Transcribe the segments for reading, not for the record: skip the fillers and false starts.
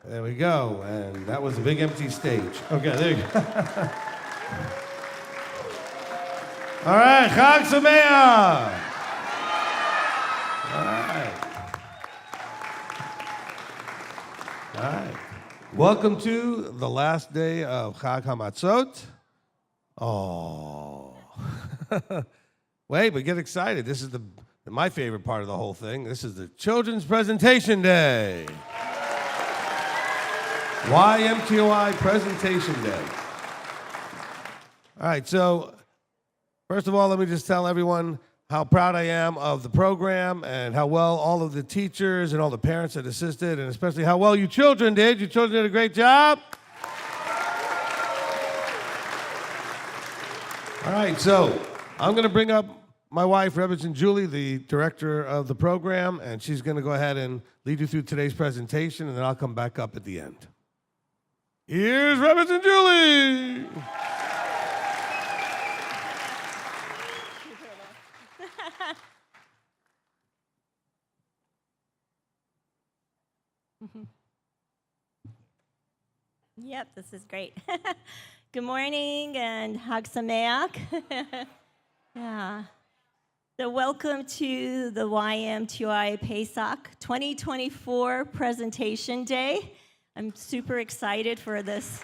There we go. And that was a big empty stage. Okay, there you go. All right, Chag Sameach. All right. All right. Welcome to the last day of Chag HaMatzot. Oh. Wait, but get excited. This is my favorite part of the whole thing. This is the Children's Presentation Day. YMTOI Presentation Day. All right, so first of all, let me just tell everyone how proud I am of the program and how well all of the teachers and all the parents that assisted, and especially how well you children did. You children did a great job. All right, so I'm going to bring up my wife, Rebbitzin Julie, the director of the program, and she's going to go ahead and lead you through today's presentation, and then I'll come back up at the end. Here's Rebbitzin Julie. Yep, this is great. Good morning and Chag Sameach. Yeah. So welcome to the YMTOI Pesach 2024 Presentation Day. I'm super excited for this.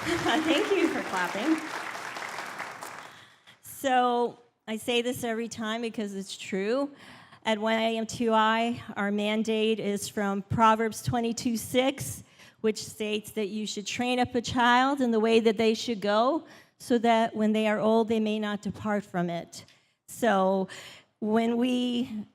Thank you for clapping. So I say this every time because it's true. At YMTOI, our mandate is from Proverbs 22:6, which states that you should train up a child in the way that they should go, so that when they are old, they may not depart from it. So when we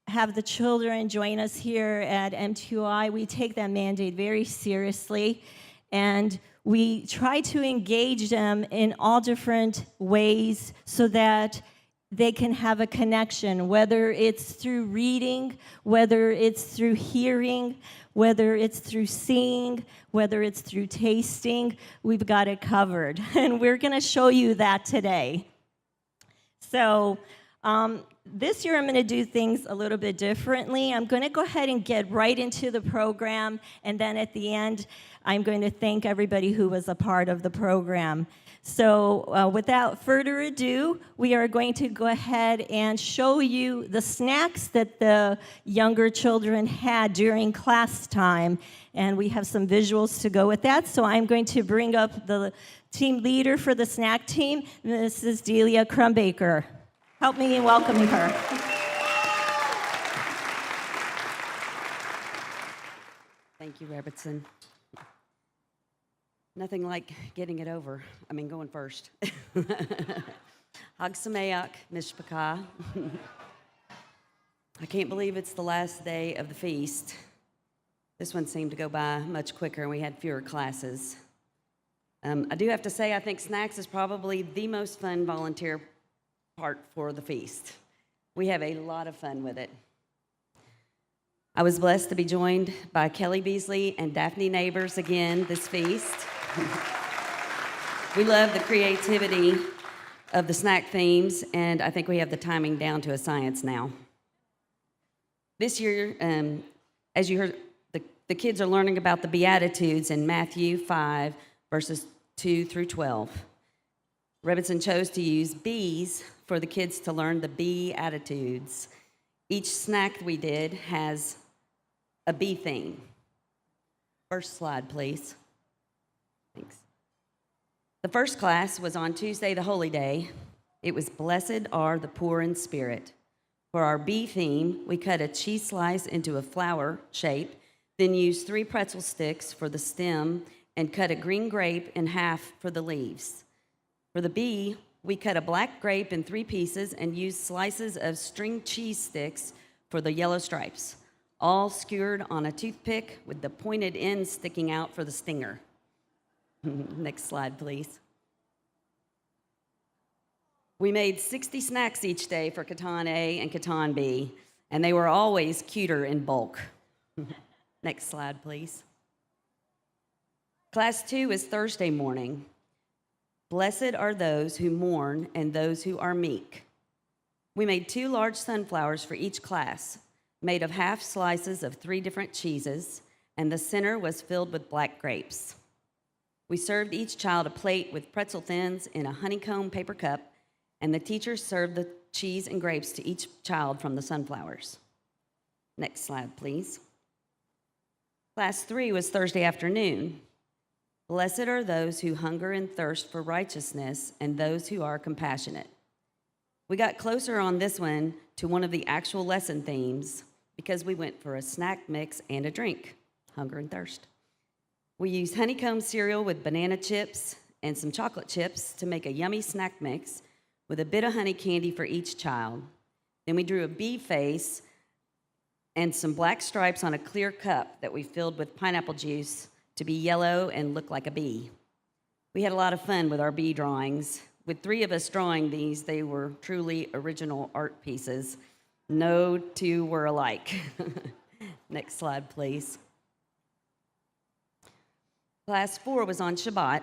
have the children join us here at MTOI, we take that mandate very seriously, and we try to engage them in all different ways so that they can have a connection, whether it's through reading, whether it's through hearing, whether it's through seeing, whether it's through tasting. We've got it covered, and we're going to show you that today. So this year I'm going to do things a little bit differently. I'm going to go ahead and get right into the program, and then at the end I'm going to thank everybody who was a part of the program. So without further ado, we are going to go ahead and show you the snacks that the younger children had during class time. And we have some visuals to go with that. So I'm going to bring up the team leader for the snack team, Mrs. Delia Crumbaker. Help me in welcoming her. Thank you, Rebbitzin. Nothing like getting it over. Going first. Chag Sameach, Mishpachah. I can't believe it's the last day of the feast. This one seemed to go by much quicker, and we had fewer classes. I do have to say, I think snacks is probably the most fun volunteer part for the feast. We have a lot of fun with it. I was blessed to be joined by Kelly Beasley and Daphne Neighbors again this feast. We love the creativity of the snack themes, and I think we have the timing down to a science now. This year, as you heard, the kids are learning about the Beatitudes in Matthew 5, verses 2 through 12. Rebbitzin chose to use B's for the kids to learn the Beatitudes. Each snack we did has a B theme. First slide, please. Thanks. The first class was on Tuesday, the Holy Day. It was Blessed Are the Poor in Spirit. For our B theme, we cut a cheese slice into a flower shape, then used 3 pretzel sticks for the stem and cut a green grape in half for the leaves. For the B, we cut a black grape in 3 pieces and used slices of string cheese sticks for the yellow stripes, all skewered on a toothpick with the pointed end sticking out for the stinger. Next slide, please. We made 60 snacks each day for Katan A and Katan B, and they were always cuter in bulk. Next slide, please. Class 2 is Thursday morning. Blessed are those who mourn and those who are meek. We made 2 large sunflowers for each class, made of half slices of 3 different cheeses, and the center was filled with black grapes. We served each child a plate with pretzel thins in a honeycomb paper cup, and the teachers served the cheese and grapes to each child from the sunflowers. Next slide, please. Class 3 was Thursday afternoon. Blessed are those who hunger and thirst for righteousness and those who are compassionate. We got closer on this one to one of the actual lesson themes because we went for a snack mix and a drink, hunger and thirst. We used honeycomb cereal with banana chips and some chocolate chips to make a yummy snack mix with a bit of honey candy for each child. Then we drew a bee face and some black stripes on a clear cup that we filled with pineapple juice to be yellow and look like a bee. We had a lot of fun with our bee drawings. With 3 of us drawing these, they were truly original art pieces. No two were alike. Next slide, please. Class 4 was on Shabbat.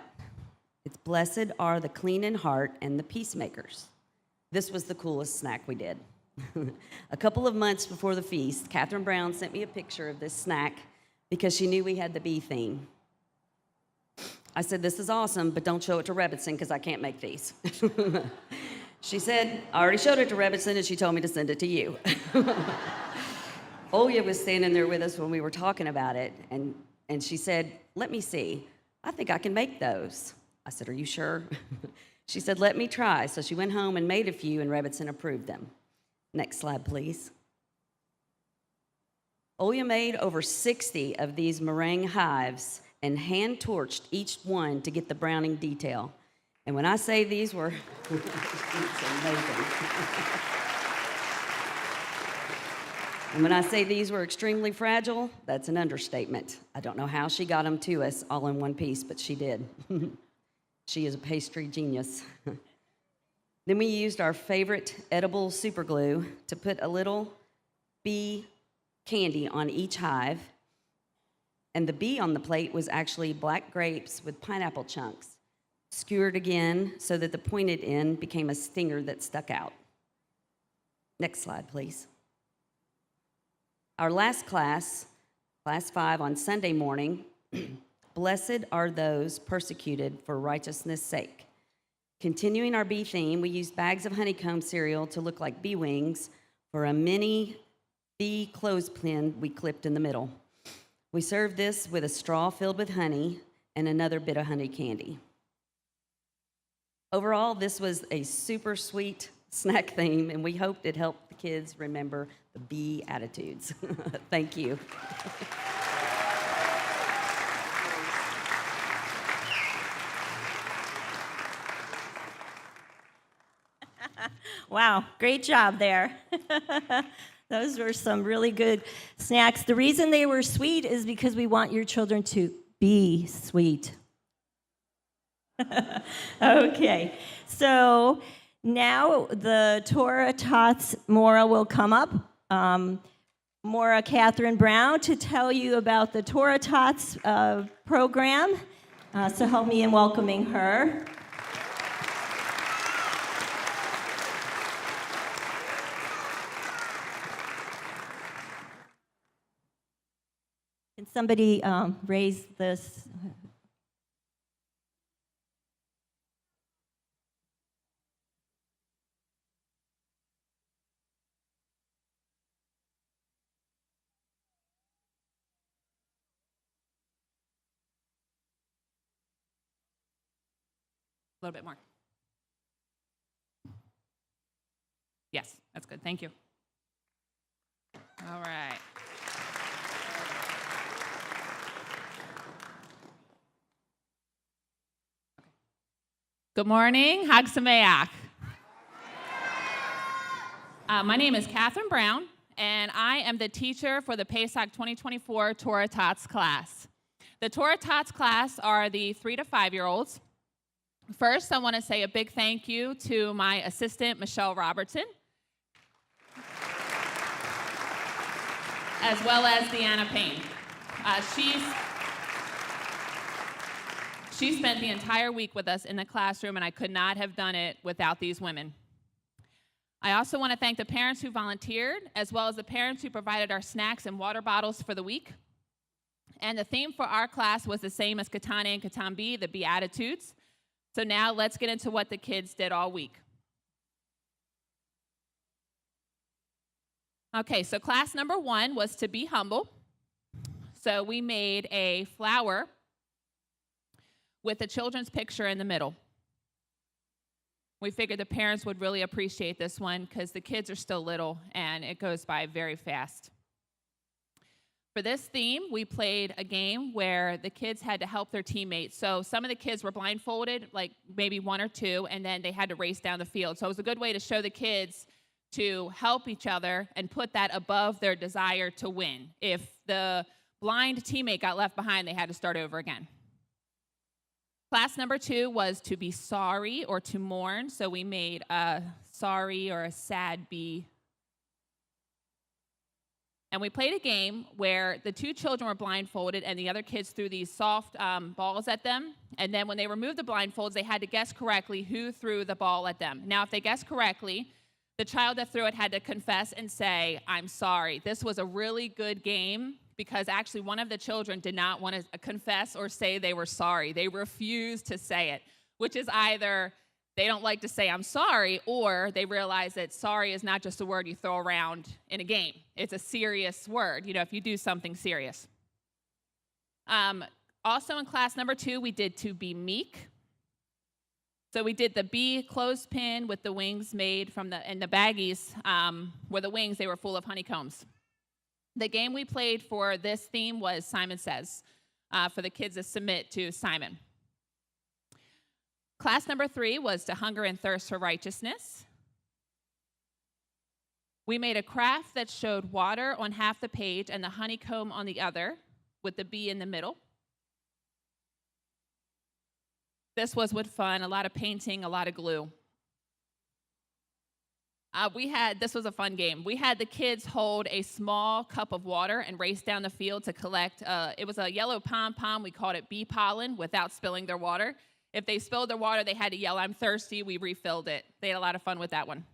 It's blessed are the clean in heart and the peacemakers. This was the coolest snack we did. A couple of months before the feast, Catherine Brown sent me a picture of this snack because she knew we had the bee theme. I said, this is awesome, but don't show it to Rebetson because I can't make these. She said, I already showed it to Rebetson and she told me to send it to you. Olya was standing there with us when we were talking about it, and she said, let me see. I think I can make those. I said, are you sure? She said, let me try. So she went home and made a few, and Rebetson approved them. Next slide, please. Olya made over 60 of these meringue hives and hand-torched each one to get the browning detail. And when I say these were, it's amazing. And when I say these were extremely fragile, that's an understatement. I don't know how she got them to us all in one piece, but she did. She is a pastry genius. Then we used our favorite edible super glue to put a little bee candy on each hive. And the bee on the plate was actually black grapes with pineapple chunks, skewered again so that the pointed end became a stinger that stuck out. Next slide, please. Our last class, class 5 on Sunday morning, blessed are those persecuted for righteousness' sake. Continuing our bee theme, we used bags of honeycomb cereal to look like bee wings for a mini bee clothespin we clipped in the middle. We served this with a straw filled with honey and another bit of honey candy. Overall, this was a super sweet snack theme, and we hoped it helped the kids remember the bee attitudes. Thank you. Wow, great job there. Those were some really good snacks. The reason they were sweet is because we want your children to be sweet. Okay, so now the Torah Tots Maura will come up. Maura Catherine Brown to tell you about the Torah Tots program. So help me in welcoming her. Can somebody raise this? A little bit more. Yes, that's good. Thank you. All right. Good morning. Chag Sameach. My name is Catherine Brown, and I am the teacher for the Pesach 2024 Torah Tots class. The Torah Tots class are the 3 to 5-year-olds. First, I want to say a big thank you to my assistant, Michelle Robertson, as well as Deanna Payne. She spent the entire week with us in the classroom, and I could not have done it without these women. I also want to thank the parents who volunteered, as well as the parents who provided our snacks and water bottles for the week. And the theme for our class was the same as Katan A and Katan B, the Beatitudes. So now let's get into what the kids did all week. Okay, so class number 1 was to be humble. So we made a flower with a children's picture in the middle. We figured the parents would really appreciate this one because the kids are still little and it goes by very fast. For this theme, we played a game where the kids had to help their teammates. So some of the kids were blindfolded, like maybe 1 or 2, and then they had to race down the field. So it was a good way to show the kids to help each other and put that above their desire to win. If the blind teammate got left behind, they had to start over again. Class number 2 was to be sorry or to mourn. So we made a sorry or a sad bee. And we played a game where the 2 children were blindfolded and the other kids threw these soft balls at them. And then when they removed the blindfolds, they had to guess correctly who threw the ball at them. Now, if they guessed correctly, the child that threw it had to confess and say, "I'm sorry." This was a really good game because actually one of the children did not want to confess or say they were sorry. They refused to say it, which is either they don't like to say "I'm sorry," or they realize that sorry is not just a word you throw around in a game. It's a serious word, if you do something serious. Also in class number 2, we did to be meek. So we did the bee clothespin with the wings made from and the baggies were the wings. They were full of honeycombs. The game we played for this theme was Simon Says, for the kids to submit to Simon. Class number 3 was to hunger and thirst for righteousness. We made a craft that showed water on half the page and the honeycomb on the other, with the bee in the middle. This was with fun, a lot of painting, a lot of glue. This was a fun game. We had the kids hold a small cup of water and race down the field to collect, it was a yellow pom-pom, we called it bee pollen, without spilling their water. If they spilled their water, they had to yell, "I'm thirsty." We refilled it. They had a lot of fun with that one.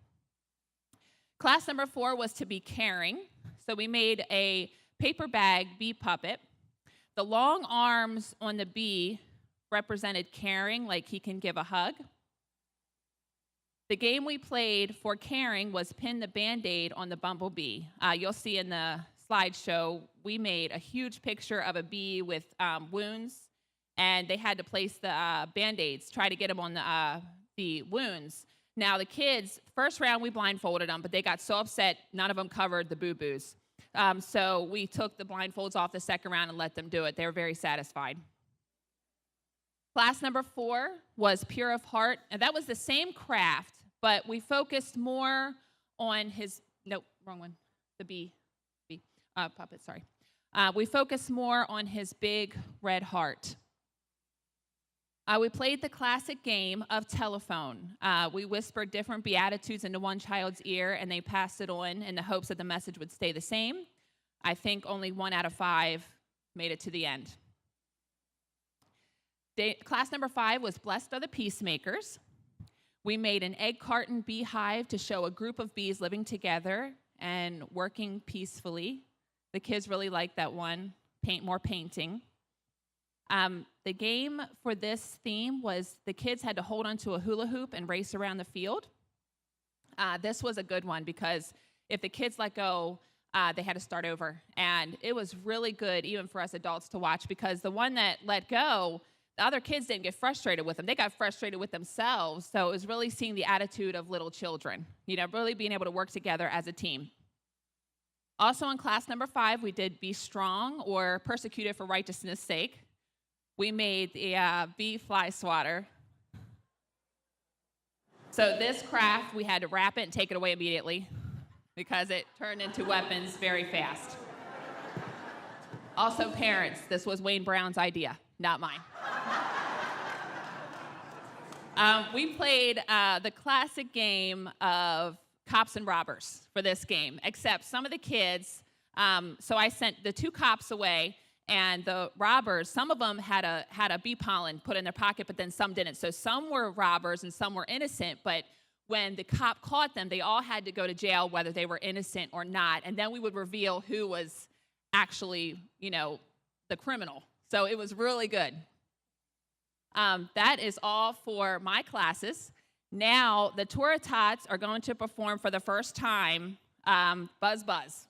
Class number 4 was to be caring. So we made a paper bag bee puppet. The long arms on the bee represented caring, like he can give a hug. The game we played for caring was pin the Band-Aid on the bumblebee. You'll see in the slideshow, we made a huge picture of a bee with wounds, and they had to place the Band-Aids, try to get them on the wounds. Now, the kids, first round, we blindfolded them, but they got so upset, none of them covered the boo-boos. So we took the blindfolds off the second round and let them do it. They were very satisfied. Class number 4 was pure of heart, and that was the same craft, but we focused more on his, no, wrong one, the bee puppet, sorry. We focused more on his big red heart. We played the classic game of telephone. We whispered different Beatitudes into one child's ear, and they passed it on in the hopes that the message would stay the same. I think only 1 out of 5 made it to the end. Class number 5 was Blessed are the Peacemakers. We made an egg carton beehive to show a group of bees living together and working peacefully. The kids really liked that one, more painting. The game for this theme was the kids had to hold onto a hula hoop and race around the field. This was a good one because if the kids let go, they had to start over. And it was really good even for us adults to watch because the one that let go, the other kids didn't get frustrated with them. They got frustrated with themselves. So it was really seeing the attitude of little children, really being able to work together as a team. Also in class number 5, we did Be Strong or Persecuted for Righteousness' Sake. We made the bee fly swatter. So this craft, we had to wrap it and take it away immediately because it turned into weapons very fast. Also parents, this was Wayne Brown's idea, not mine. We played the classic game of cops and robbers for this game, except some of the kids, so I sent the 2 cops away, and the robbers, some of them had a bee pollen put in their pocket, but then some didn't. So some were robbers and some were innocent, but when the cop caught them, they all had to go to jail whether they were innocent or not, and then we would reveal who was actually, the criminal. So it was really good. That is all for my classes. Now the Torah Tots are going to perform for the first time, Buzz Buzz.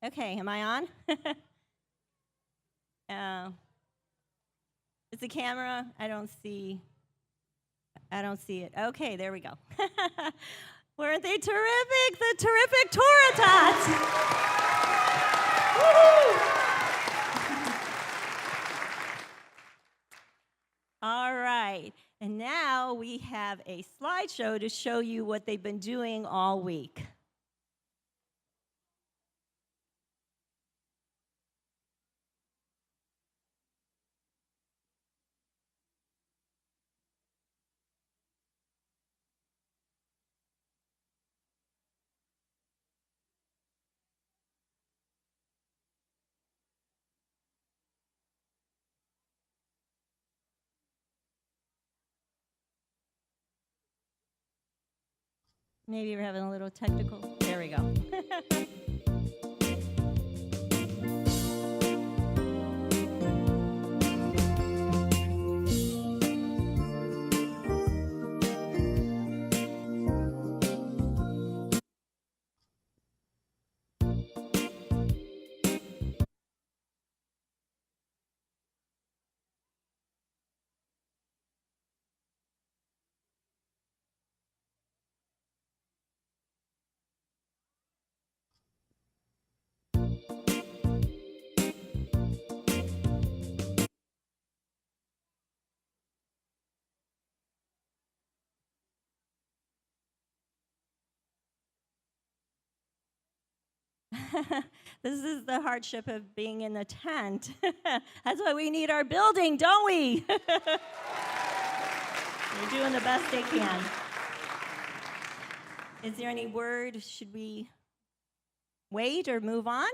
Okay, am I on? Is the camera? I don't see it. Okay, there we go. Weren't they terrific? The terrific Torah Tots. Woo-hoo! All right, and now we have a slideshow to show you what they've been doing all week. Maybe we're having a little technical. There we go. This is the hardship of being in the tent. That's why we need our building, don't we? They're doing the best they can. Is there any word? Should we wait or move on?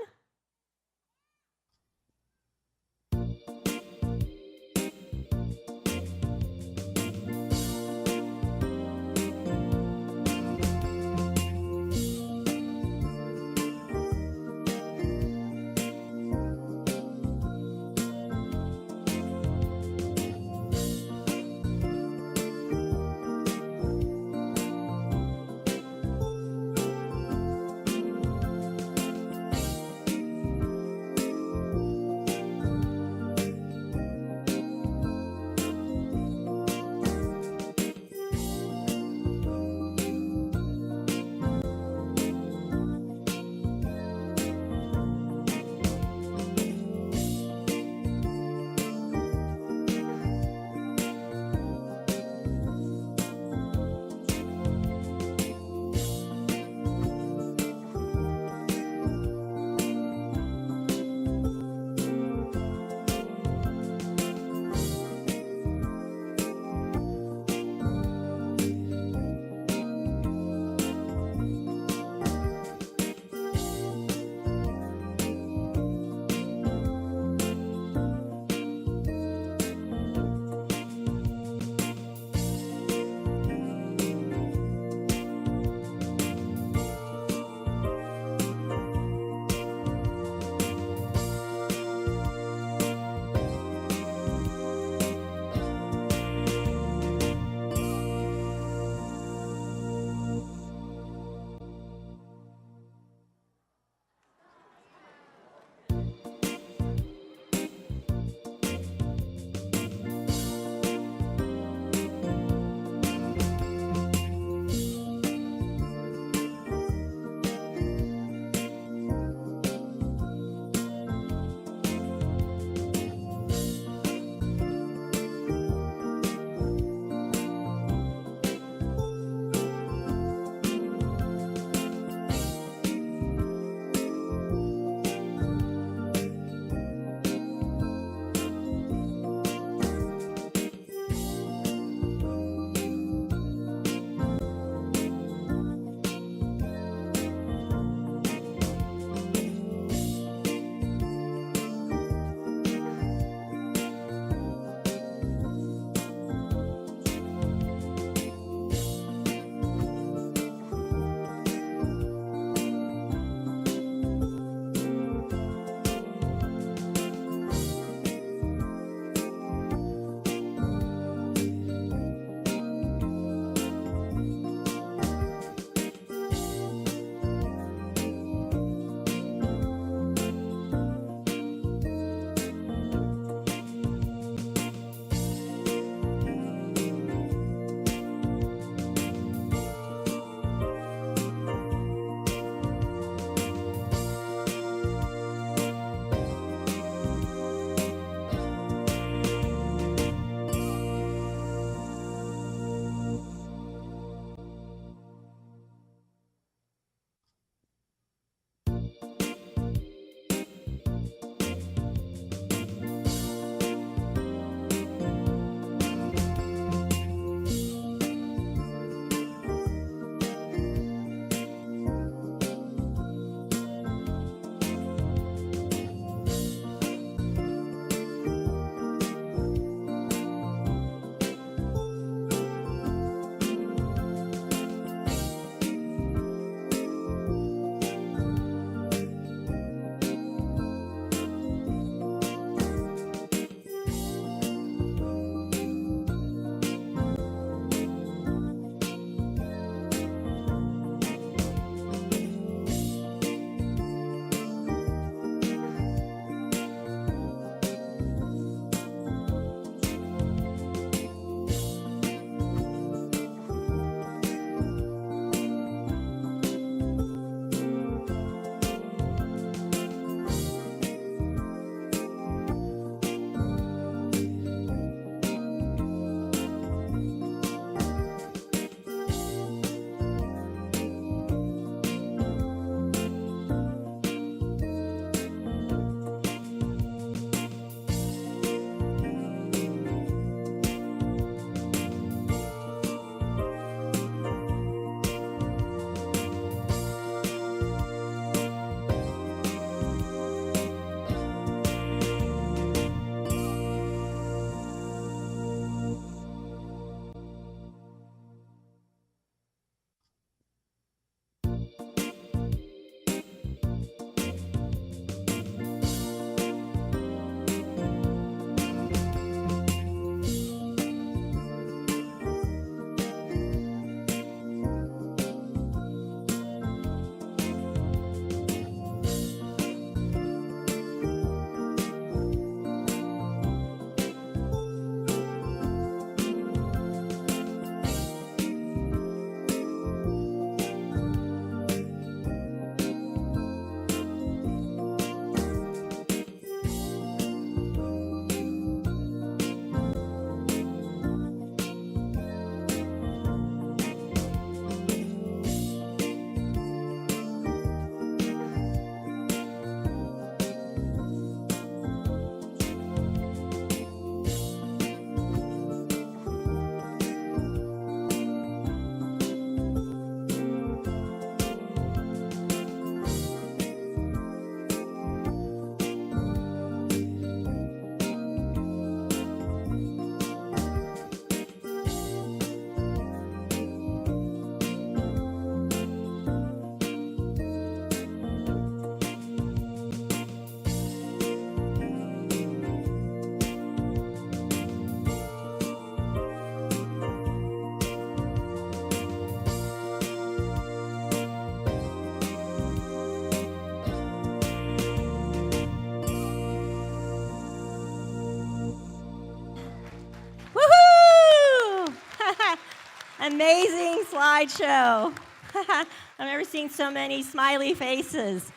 Amazing slideshow. I've never seen so many smiley faces.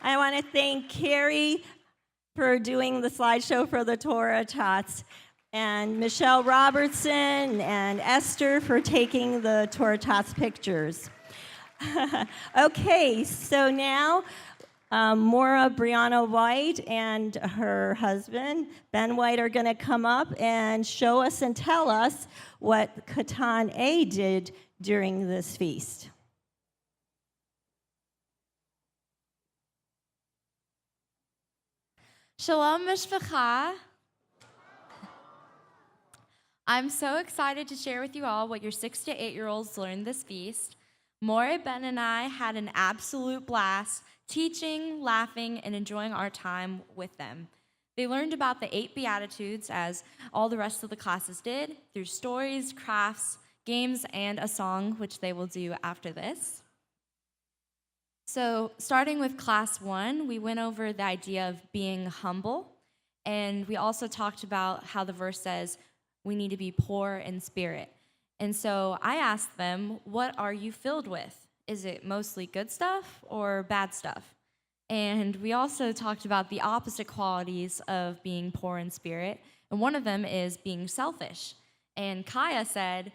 I want to thank Carrie for doing the slideshow for the Torah Tots, and Michelle Robertson and Esther for taking the Torah Tots pictures. Okay, so now Maura Brianna White and her husband, Ben White, are going to come up and show us and tell us what Katan A did during this feast. Shalom, Mishpacha. I'm so excited to share with you all what your 6 to 8-year-olds learned this feast. More, Ben, and I had an absolute blast teaching, laughing, and enjoying our time with them. They learned about the 8 Beatitudes, as all the rest of the classes did, through stories, crafts, games, and a song, which they will do after this. So starting with class 1, we went over the idea of being humble, and we also talked about how the verse says we need to be poor in spirit. And so I asked them, what are you filled with? Is it mostly good stuff or bad stuff? And we also talked about the opposite qualities of being poor in spirit, and one of them is being selfish. And Kaya said,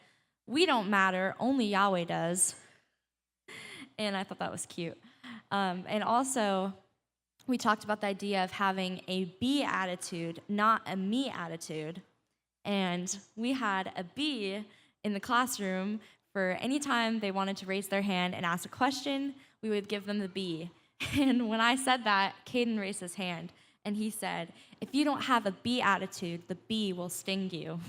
we don't matter, only Yahweh does. And I thought that was cute. And also, we talked about the idea of having a B attitude, not a me attitude. And we had a B in the classroom for any time they wanted to raise their hand and ask a question, we would give them the B. And when I said that, Caden raised his hand, and he said, if you don't have a B attitude, the B will sting you.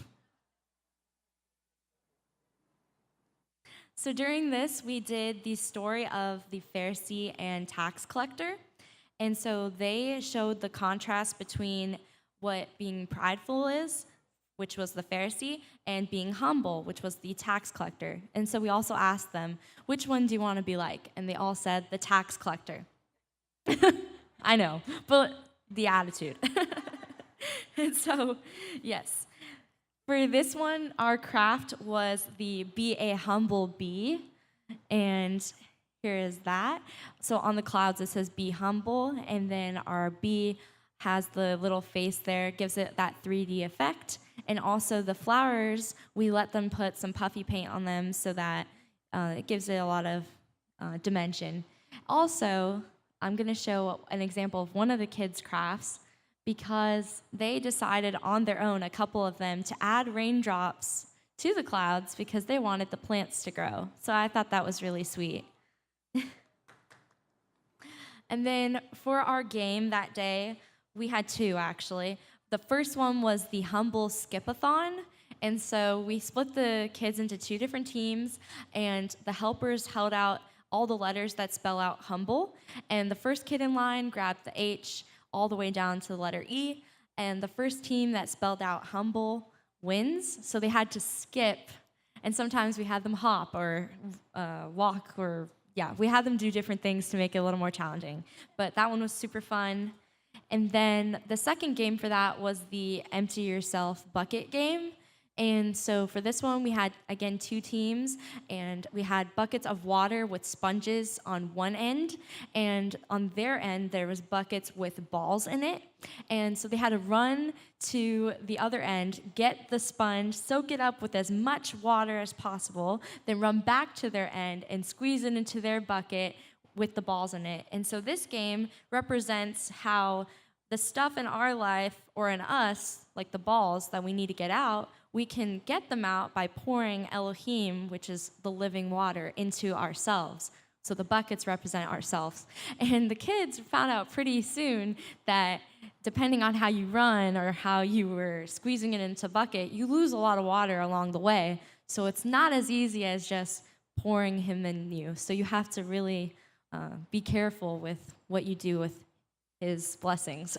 So during this, we did the story of the Pharisee and tax collector. And so they showed the contrast between what being prideful is, which was the Pharisee, and being humble, which was the tax collector. And so we also asked them, which one do you want to be like? And they all said, the tax collector. I know, but the attitude. And so, yes. For this one, our craft was the Be a Humble Bee, and here is that. So on the clouds, it says be humble, and then our bee has the little face there, gives it that 3D effect. And also the flowers, we let them put some puffy paint on them so that it gives it a lot of dimension. Also, I'm going to show an example of one of the kids' crafts because they decided on their own, a couple of them, to add raindrops to the clouds because they wanted the plants to grow. So I thought that was really sweet. And then for our game that day, we had 2 actually. The first one was the Humble Skip-a-thon. And so we split the kids into 2 different teams, and the helpers held out all the letters that spell out humble. And the first kid in line grabbed the H all the way down to the letter E. And the first team that spelled out humble wins. So they had to skip. And sometimes we had them hop or walk or, we had them do different things to make it a little more challenging. But that one was super fun. And then the second game for that was the Empty Yourself bucket game. And so for this one, we had, again, 2 teams, and we had buckets of water with sponges on one end, and on their end, there was buckets with balls in it. And so they had to run to the other end, get the sponge, soak it up with as much water as possible, then run back to their end and squeeze it into their bucket with the balls in it. And so this game represents how the stuff in our life or in us, like the balls that we need to get out, we can get them out by pouring Elohim, which is the living water, into ourselves. So the buckets represent ourselves. And the kids found out pretty soon that depending on how you run or how you were squeezing it into a bucket, you lose a lot of water along the way. So it's not as easy as just pouring him in you. So you have to really be careful with what you do with his blessings.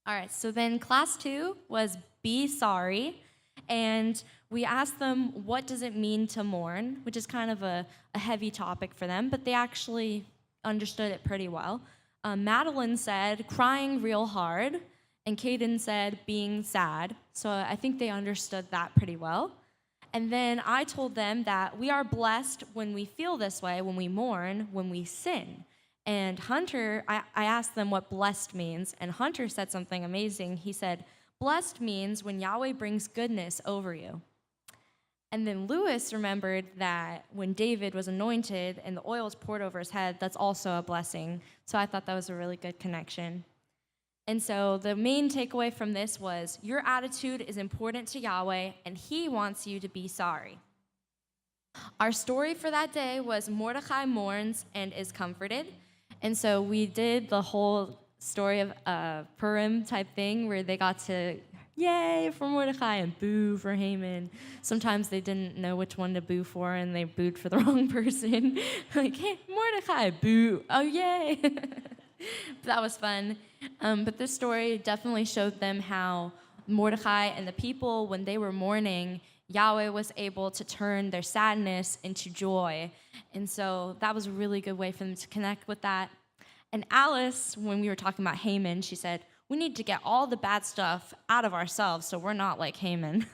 All right, so then class 2 was Be Sorry, and we asked them, what does it mean to mourn, which is kind of a heavy topic for them, but they actually understood it pretty well. Madeline said, crying real hard, and Caden said, being sad, so I think they understood that pretty well. And then I told them that we are blessed when we feel this way, when we mourn, when we sin. And Hunter, I asked them what blessed means, and Hunter said something amazing. He said, blessed means when Yahweh brings goodness over you. And then Lewis remembered that when David was anointed and the oil was poured over his head, that's also a blessing. So I thought that was a really good connection. And so the main takeaway from this was your attitude is important to Yahweh, and he wants you to be sorry. Our story for that day was Mordecai mourns and is comforted. And so we did the whole story of Purim type thing where they got to yay for Mordecai and boo for Haman. Sometimes they didn't know which one to boo for, and they booed for the wrong person. Like, hey, Mordecai, boo, oh, yay. That was fun. But this story definitely showed them how Mordecai and the people, when they were mourning, Yahweh was able to turn their sadness into joy. And so that was a really good way for them to connect with that. And Alice, when we were talking about Haman, she said, we need to get all the bad stuff out of ourselves so we're not like Haman.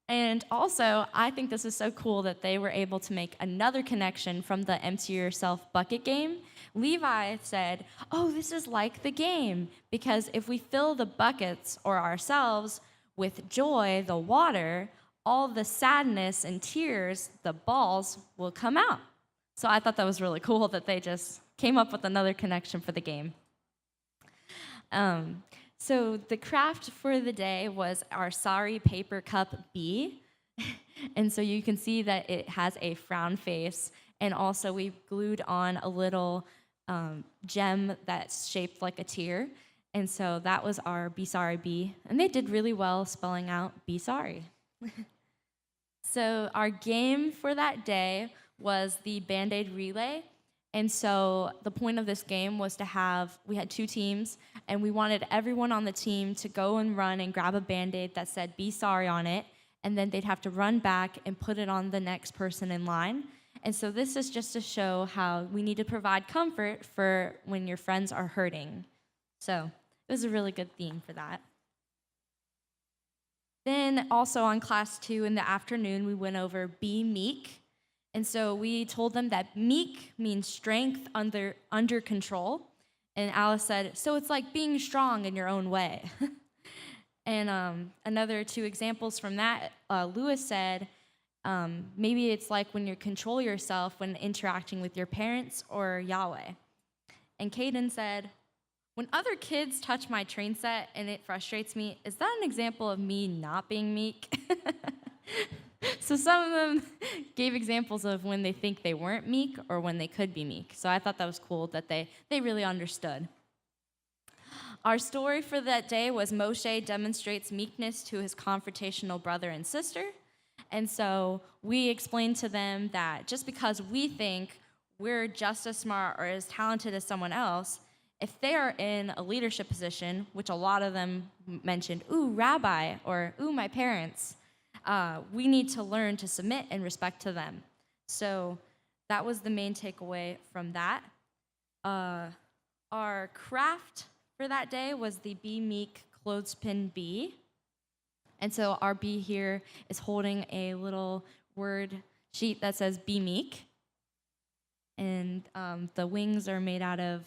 And also, I think this is so cool that they were able to make another connection from the empty yourself bucket game. Levi said, oh, this is like the game, because if we fill the buckets or ourselves with joy, the water, all the sadness and tears, the balls will come out. So I thought that was really cool that they just came up with another connection for the game. So the craft for the day was our Sorry Paper Cup B. And so you can see that it has a frown face. And also we glued on a little gem that's shaped like a tear. And so that was our Be Sorry B. And they did really well spelling out Be Sorry. So our game for that day was the Band-Aid relay. And so the point of this game was we had 2 teams, and we wanted everyone on the team to go and run and grab a Band-Aid that said Be Sorry on it, and then they'd have to run back and put it on the next person in line. And so this is just to show how we need to provide comfort for when your friends are hurting. So it was a really good theme for that. Then also on class 2 in the afternoon, we went over Be Meek. And so we told them that meek means strength under control. And Alice said, so it's like being strong in your own way. And another 2 examples from that, Lewis said, maybe it's like when you control yourself when interacting with your parents or Yahweh. And Caden said, when other kids touch my train set and it frustrates me, is that an example of me not being meek? So some of them gave examples of when they think they weren't meek or when they could be meek. So I thought that was cool that they really understood. Our story for that day was Moshe demonstrates meekness to his confrontational brother and sister. And so we explained to them that just because we think we're just as smart or as talented as someone else, if they are in a leadership position, which a lot of them mentioned, ooh, rabbi, or ooh, my parents, we need to learn to submit and respect to them. So that was the main takeaway from that. Our craft for that day was the Be Meek clothespin bee. And so our bee here is holding a little word sheet that says Be Meek. And the wings are made out of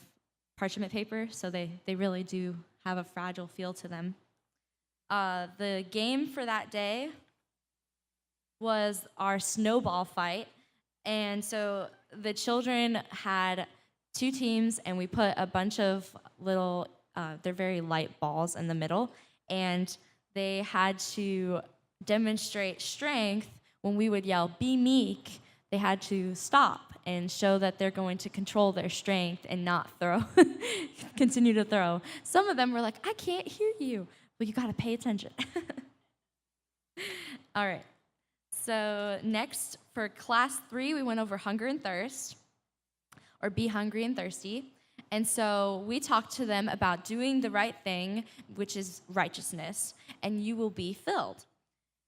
parchment paper, so they really do have a fragile feel to them. The game for that day was our snowball fight. And so the children had 2 teams, and we put a bunch of little, they're very light balls in the middle, and they had to demonstrate strength. When we would yell, be meek, they had to stop and show that they're going to control their strength and not throw, continue to throw. Some of them were like, I can't hear you, but you gotta pay attention. All right. So next, for class 3, we went over hunger and thirst, or be hungry and thirsty. And so we talked to them about doing the right thing, which is righteousness, and you will be filled.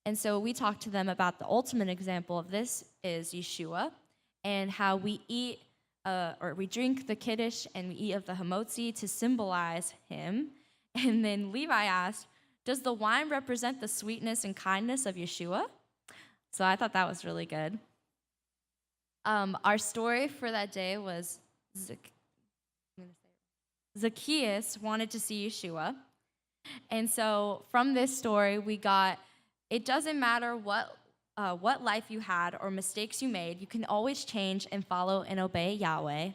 And so we talked to them about the ultimate example of this is Yeshua, and how we eat, or we drink the kiddush and we eat of the hamotzi to symbolize him. And then Levi asked, Does the wine represent the sweetness and kindness of Yeshua? So I thought that was really good. Our story for that day was Zacchaeus wanted to see Yeshua. And so from this story, we got, it doesn't matter what life you had or mistakes you made, you can always change and follow and obey Yahweh.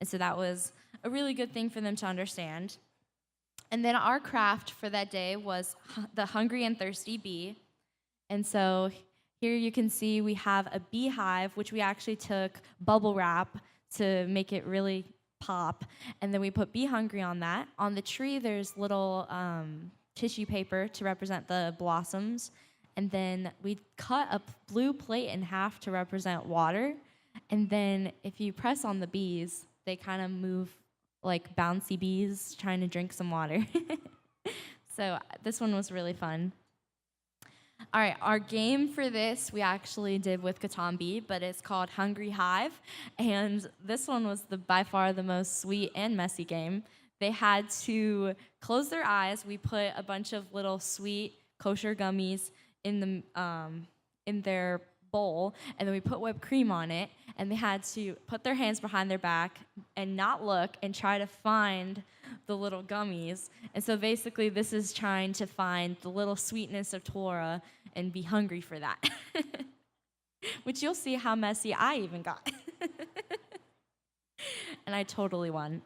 And so that was a really good thing for them to understand. And then our craft for that day was the hungry and thirsty bee. And so here you can see we have a beehive, which we actually took bubble wrap to make it really pop. And then we put Be Hungry on that. On the tree, there's little tissue paper to represent the blossoms. And then we cut a blue plate in half to represent water. And then if you press on the bees, they kind of move like bouncy bees trying to drink some water. So this one was really fun. All right, our game for this we actually did with Katan B, but it's called Hungry Hive. And this one was by far the most sweet and messy game. They had to close their eyes. We put a bunch of little sweet kosher gummies in their bowl, and then we put whipped cream on it, and they had to put their hands behind their back and not look and try to find the little gummies. And so basically this is trying to find the little sweetness of Torah and be hungry for that. Which you'll see how messy I even got. And I totally won.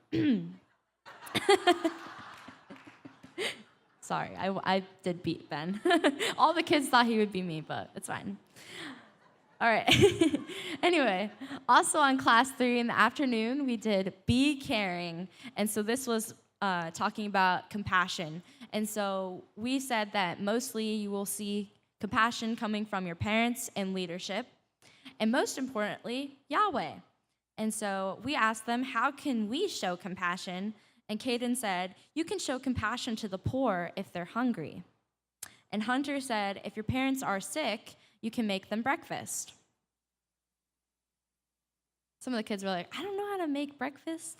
Sorry, I did beat Ben. All the kids thought he would be me, but it's fine. All right. Anyway, also on class 3 in the afternoon, we did Be Caring. And so this was talking about compassion. And so we said that mostly you will see compassion coming from your parents and leadership. And most importantly, Yahweh. And so we asked them, how can we show compassion? And Caden said, you can show compassion to the poor if they're hungry. And Hunter said, if your parents are sick, you can make them breakfast. Some of the kids were like, I don't know how to make breakfast.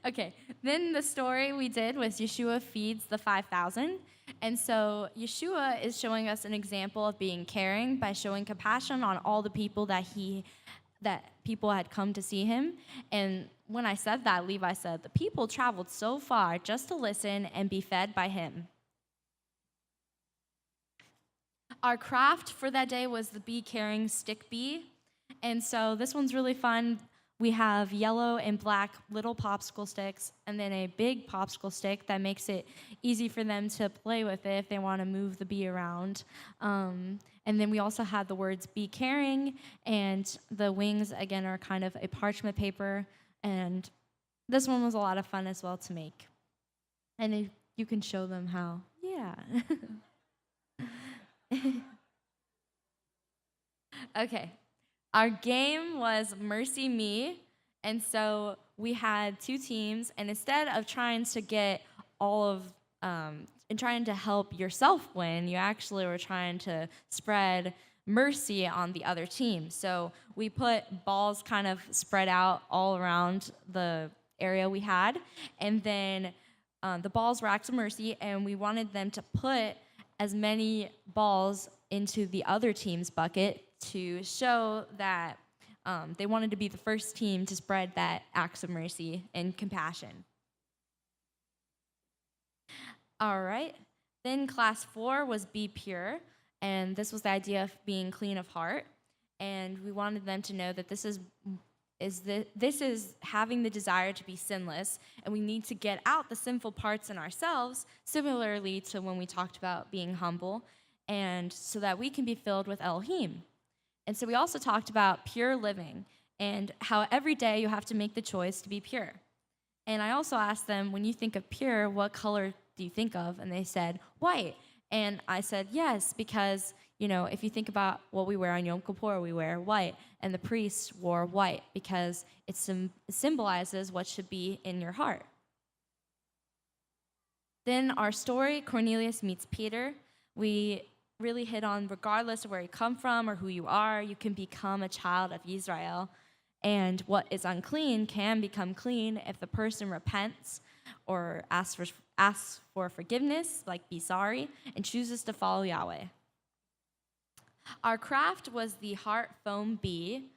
Okay, then the story we did was Yeshua feeds the 5,000. And so Yeshua is showing us an example of being caring by showing compassion on all the people that people had come to see him. And when I said that, Levi said, the people traveled so far just to listen and be fed by him. Our craft for that day was the Be Caring stick bee. And so this one's really fun. We have yellow and black little popsicle sticks and then a big popsicle stick that makes it easy for them to play with it if they want to move the bee around. And then we also had the words Be Caring, and the wings, again, are kind of a parchment paper. And this one was a lot of fun as well to make. And you can show them how. Yeah. Okay. Our game was Mercy Me, and so we had 2 teams, and instead of trying to get and trying to help yourself win, you actually were trying to spread mercy on the other team. So we put balls kind of spread out all around the area we had, and then the balls were acts of mercy, and we wanted them to put as many balls into the other team's bucket to show that they wanted to be the first team to spread that acts of mercy and compassion. All right. Then class 4 was Be Pure, and this was the idea of being clean of heart. And we wanted them to know that this is having the desire to be sinless, and we need to get out the sinful parts in ourselves, similarly to when we talked about being humble, and so that we can be filled with Elohim. And so we also talked about pure living and how every day you have to make the choice to be pure. And I also asked them, when you think of pure, what color do you think of? And they said, white. And I said, yes, because, if you think about what we wear on Yom Kippur, we wear white. And the priests wore white because it symbolizes what should be in your heart. Then our story, Cornelius meets Peter. We really hit on, regardless of where you come from or who you are, you can become a child of Israel. And what is unclean can become clean if the person repents or asks for forgiveness, like be sorry, and chooses to follow Yahweh. Our craft was the heart foam bee,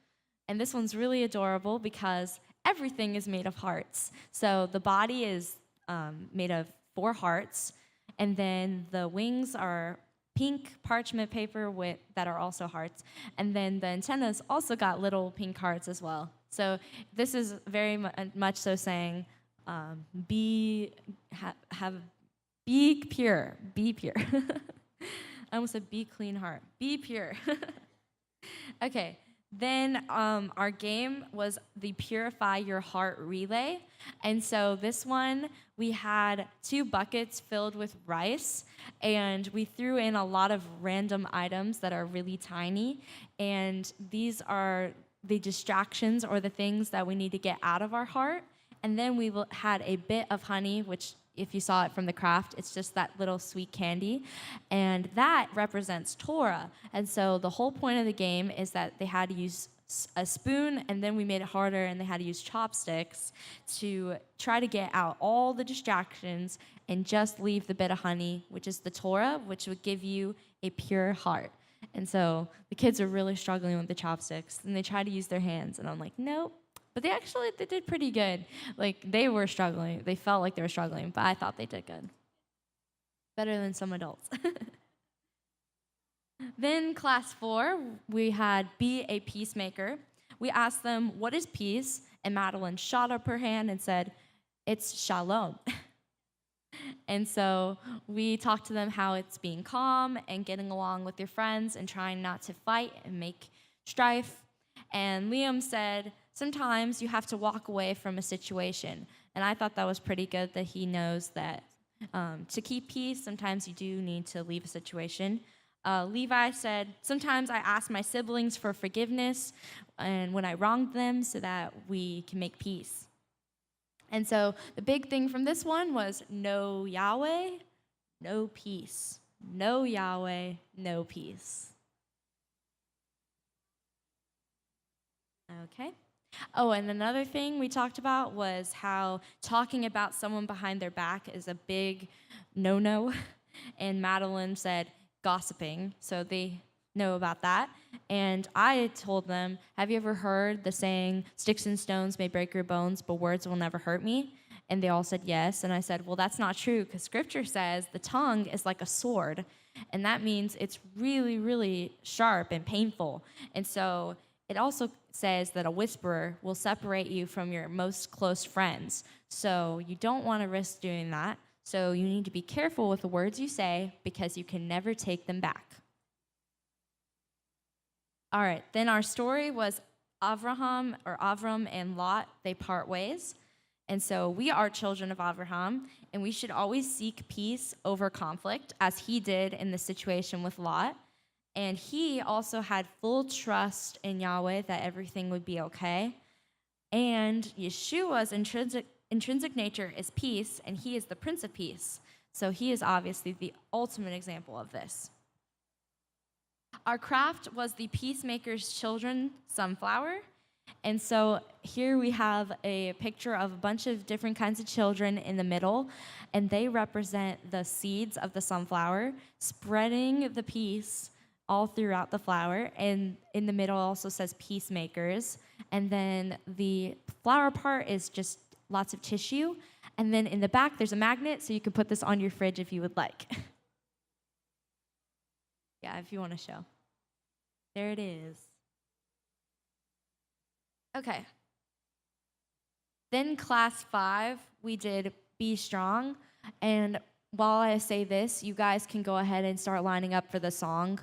and this one's really adorable because everything is made of hearts. So the body is made of 4 hearts, and then the wings are pink parchment paper that are also hearts, and then the antennas also got little pink hearts as well. So this is very much so saying, be pure. I almost said be clean heart. Be pure. Okay. Then our game was the Purify Your Heart Relay. And so this one, we had 2 buckets filled with rice, and we threw in a lot of random items that are really tiny. And these are the distractions or the things that we need to get out of our heart. And then we had a bit of honey, which if you saw it from the craft, it's just that little sweet candy. And that represents Torah. And so the whole point of the game is that they had to use a spoon, and then we made it harder, and they had to use chopsticks to try to get out all the distractions and just leave the bit of honey, which is the Torah, which would give you a pure heart. And so the kids are really struggling with the chopsticks, and they try to use their hands, and I'm like, nope. But they did pretty good. Like, they were struggling. They felt like they were struggling, but I thought they did good. Better than some adults. Then class 4, we had Be a Peacemaker. We asked them, what is peace? And Madeline shot up her hand and said, it's shalom. And so we talked to them how it's being calm and getting along with your friends and trying not to fight and make strife. And Liam said, sometimes you have to walk away from a situation. And I thought that was pretty good that he knows that to keep peace, sometimes you do need to leave a situation. Levi said, sometimes I ask my siblings for forgiveness and when I wronged them so that we can make peace. And so the big thing from this one was no Yahweh, no peace. No Yahweh, no peace. Okay. Oh, and another thing we talked about was how talking about someone behind their back is a big no-no. And Madeline said gossiping, so they know about that. And I told them, have you ever heard the saying, sticks and stones may break your bones, but words will never hurt me? And they all said yes. And I said, well, that's not true, because Scripture says the tongue is like a sword. And that means it's really, really sharp and painful. And so it also says that a whisperer will separate you from your most close friends. So you don't want to risk doing that. So you need to be careful with the words you say, because you can never take them back. All right, then our story was Avram and Lot, they part ways. And so we are children of Abraham, and we should always seek peace over conflict, as he did in the situation with Lot. And he also had full trust in Yahweh that everything would be okay. And Yeshua's intrinsic nature is peace, and he is the Prince of Peace. So he is obviously the ultimate example of this. Our craft was the Peacemaker's Children sunflower. And so here we have a picture of a bunch of different kinds of children in the middle, and they represent the seeds of the sunflower, spreading the peace all throughout the flower. And in the middle also says peacemakers. And then the flower part is just lots of tissue. And then in the back, there's a magnet, so you can put this on your fridge if you would like. Yeah, if you want to show. There it is. Okay. Then class 5, we did Be Strong. And while I say this, you guys can go ahead and start lining up for the song.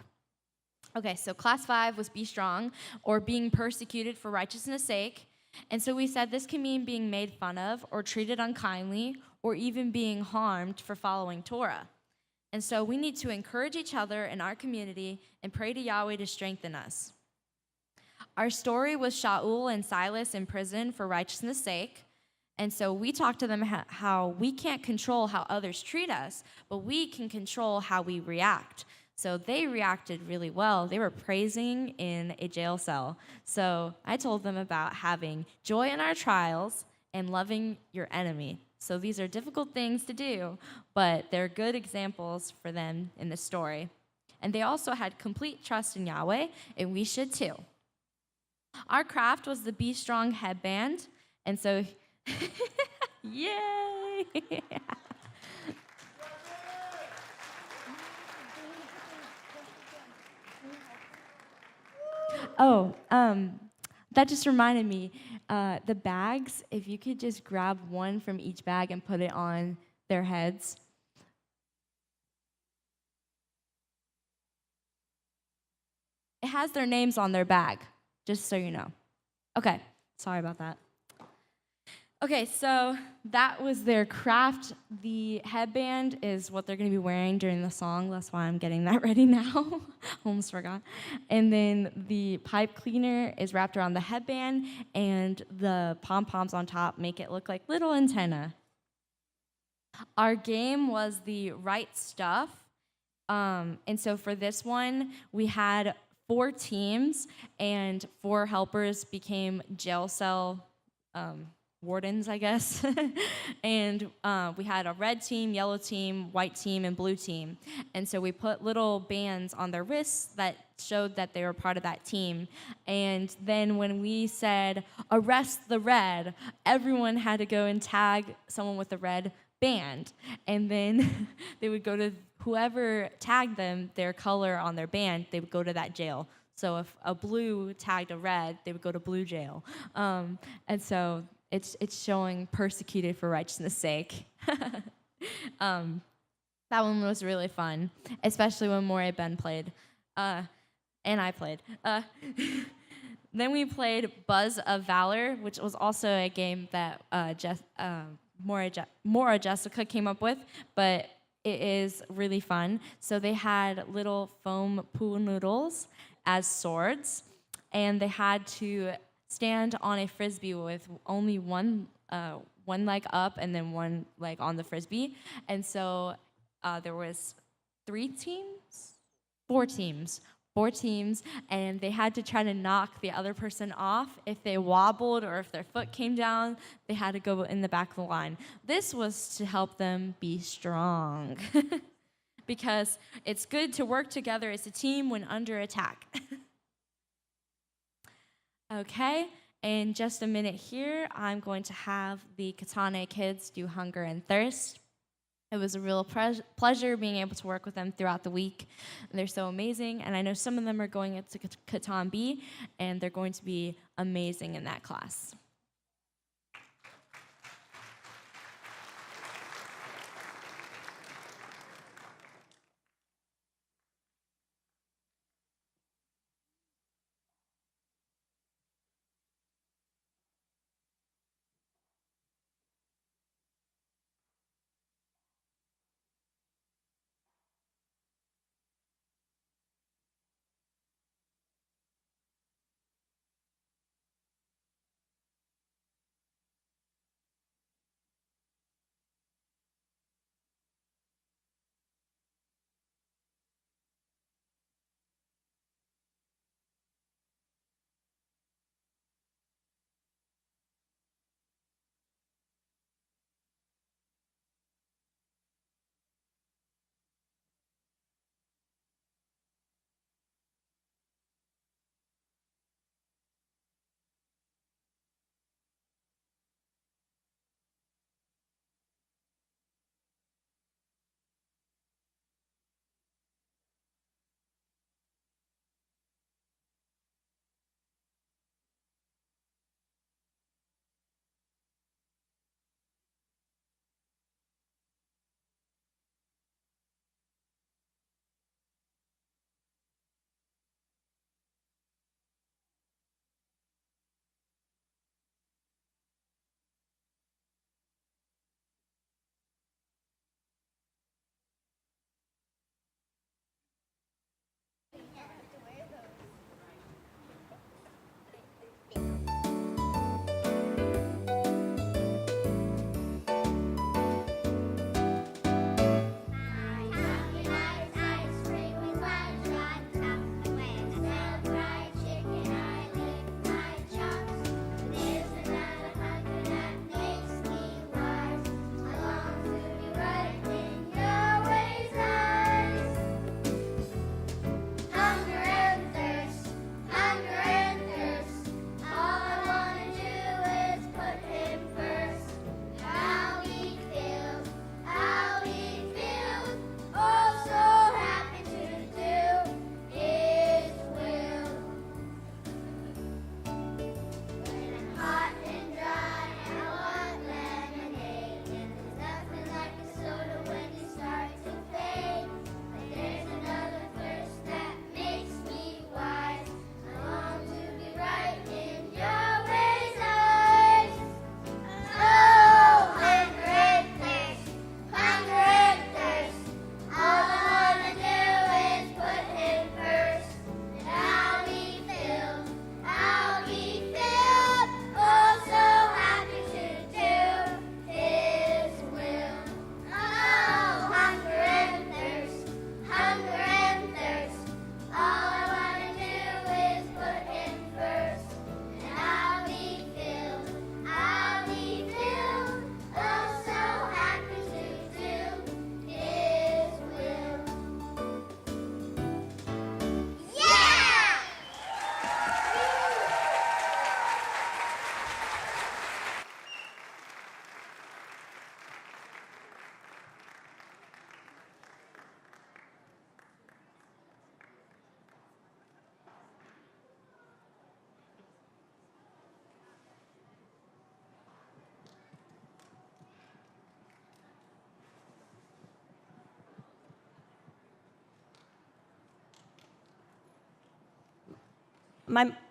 Okay, so class 5 was Be Strong, or being persecuted for righteousness' sake. And so we said this can mean being made fun of or treated unkindly or even being harmed for following Torah. And so we need to encourage each other in our community and pray to Yahweh to strengthen us. Our story was Shaul and Silas in prison for righteousness' sake. And so we talked to them how we can't control how others treat us, but we can control how we react. So they reacted really well. They were praising in a jail cell. So I told them about having joy in our trials and loving your enemy. So these are difficult things to do, but they're good examples for them in the story. And they also had complete trust in Yahweh, and we should too. Our craft was the Be Strong headband, and so, yay! Oh, that just reminded me, the bags, if you could just grab one from each bag and put it on their heads. It has their names on their bag, just so you know. Okay, sorry about that. Okay, so that was their craft. The headband is what they're going to be wearing during the song. That's why I'm getting that ready now. Almost forgot. And then the pipe cleaner is wrapped around the headband, and the pom-poms on top make it look like little antenna. Our game was the right stuff. And so for this one, we had 4 teams, and 4 helpers became jail cell wardens, I guess. And we had a red team, yellow team, white team, and blue team. And so we put little bands on their wrists that showed that they were part of that team. And then when we said, arrest the red, everyone had to go and tag someone with the red band. And then they would go to whoever tagged them, their color on their band, they would go to that jail. So if a blue tagged a red, they would go to blue jail. And so it's showing persecuted for righteousness' sake. That one was really fun, especially when Moray Ben played, and I played. Then we played Buzz of Valor, which was also a game that Maura Jessica came up with, but it is really fun. So they had little foam pool noodles as swords, and they had to stand on a frisbee with only one leg up and then one leg on the frisbee. And so there was 4 teams, and they had to try to knock the other person off. If they wobbled or if their foot came down, they had to go in the back of the line. This was to help them be strong, because it's good to work together as a team when under attack. Okay, in just a minute here, I'm going to have the Katan A kids do Hunger and Thirst. It was a real pleasure being able to work with them throughout the week. They're so amazing, and I know some of them are going into Katan B, and they're going to be amazing in that class.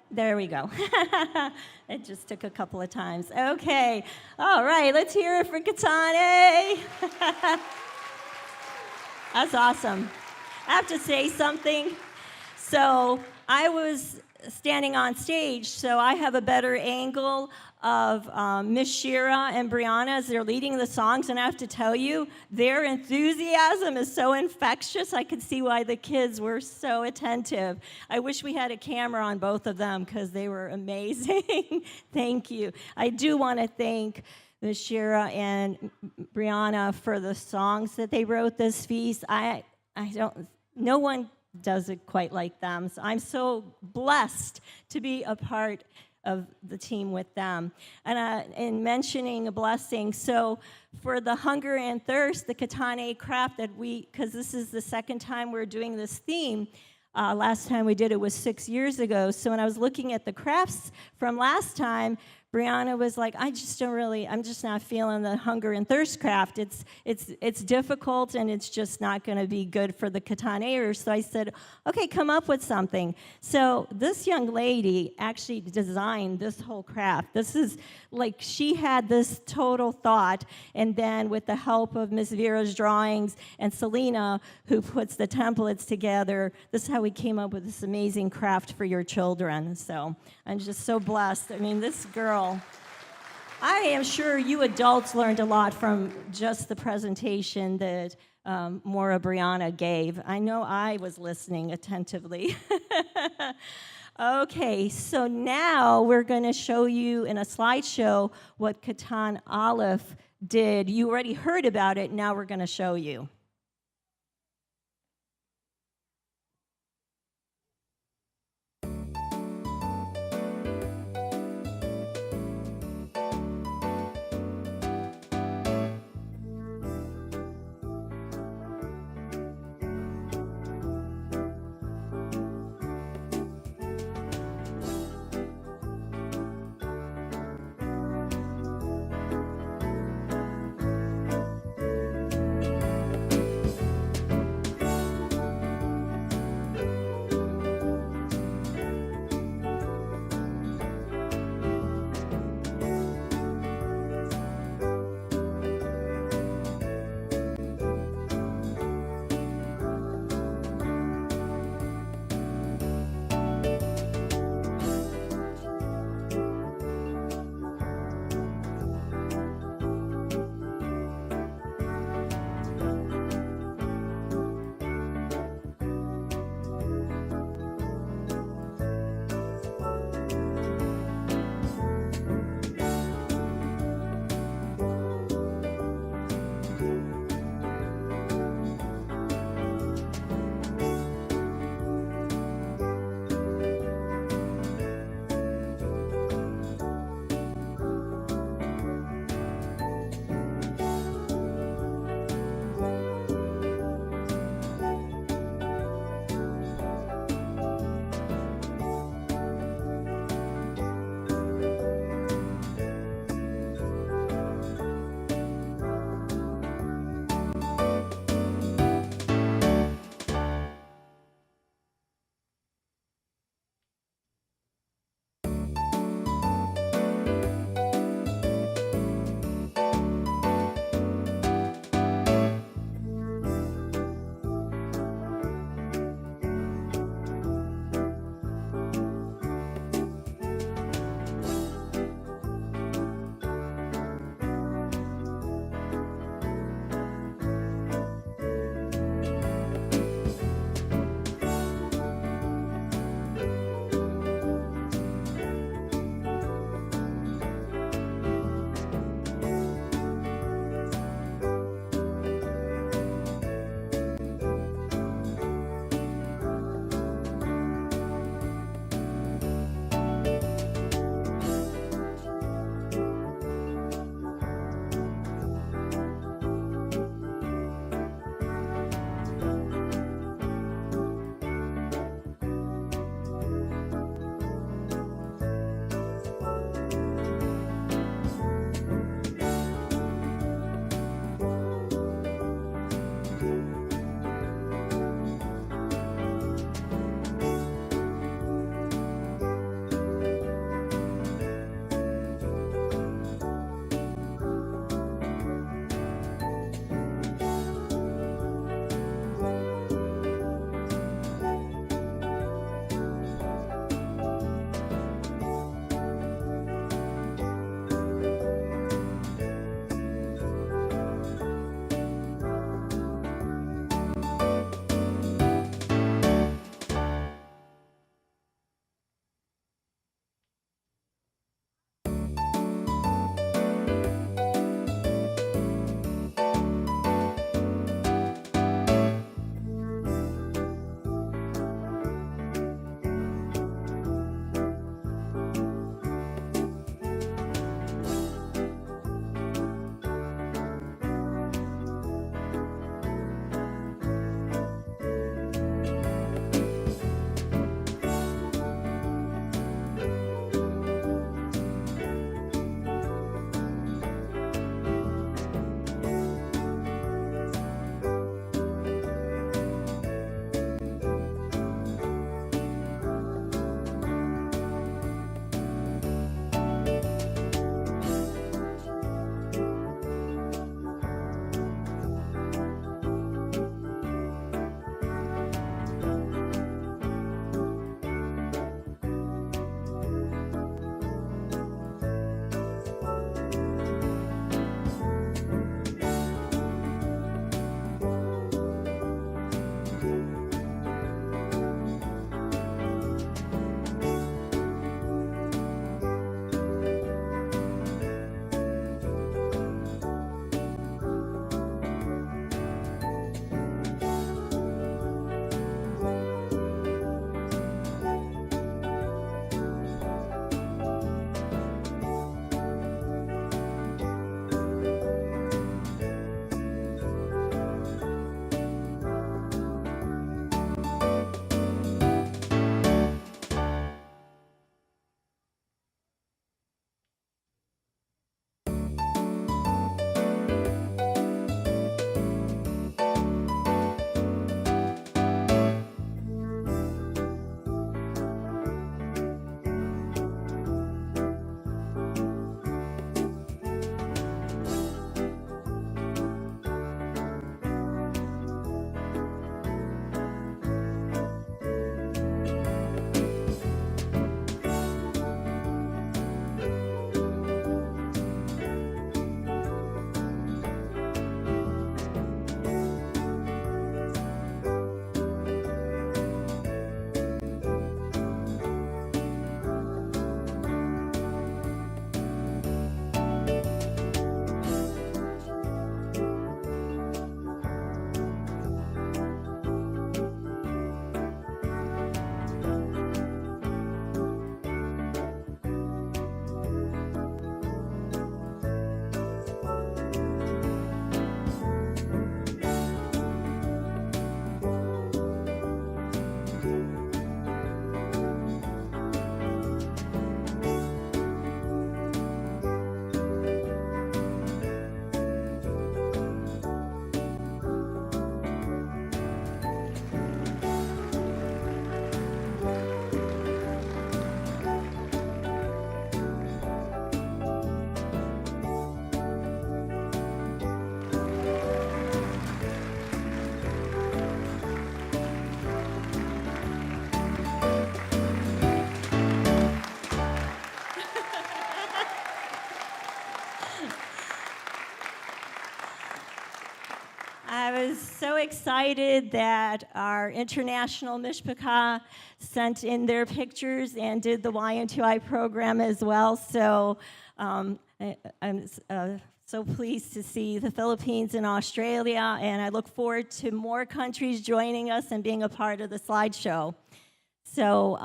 There we go. It just took a couple of times. Okay. All right, let's hear it for Katan A. That's awesome. I have to say something. So I was standing on stage, so I have a better angle of Miss Shira and Brianna as they're leading the songs, and I have to tell you, their enthusiasm is so infectious. I could see why the kids were so attentive. I wish we had a camera on both of them because they were amazing. Thank you. I do want to thank Miss Shira and Brianna for the songs that they wrote this feast. No one does it quite like them. So I'm so blessed to be a part of the team with them. And in mentioning a blessing, so for the hunger and thirst, the Katan A craft that because this is the second time we're doing this theme. Last time we did it was 6 years ago. So when I was looking at the crafts from last time, Brianna was like, I'm just not feeling the hunger and thirst craft. It's difficult, and it's just not going to be good for the Katan A'ers. So I said, okay, come up with something. So this young lady actually designed this whole craft. This is like, she had this total thought, and then with the help of Miss Vera's drawings and Selena, who puts the templates together, this is how we came up with this amazing craft for your children. So I'm just so blessed. I mean, this girl, I am sure you adults learned a lot from just the presentation that Maura Brianna gave. I know I was listening attentively. Okay, so now we're going to show you in a slideshow what Katan Aleph did. You already heard about it. Now we're going to show you. so excited that our international mishpachah sent in their pictures and did the YMTOI program as well. So I'm so pleased to see the Philippines and Australia, and I look forward to more countries joining us and being a part of the slideshow. So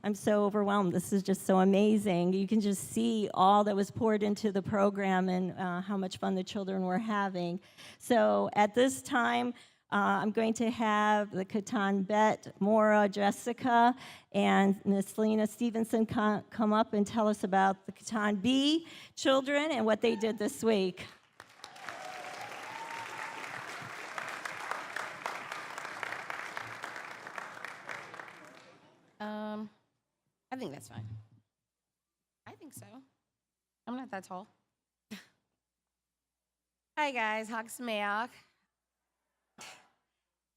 I'm so overwhelmed. This is just so amazing. You can just see all that was poured into the program and how much fun the children were having. So at this time, I'm going to have the Katan Bet, Maura, Jessica, and Miss Lena Stevenson come up and tell us about the Katan B children and what they did this week. I think that's fine. I think so. I'm not that tall. Hi, guys. Sameach.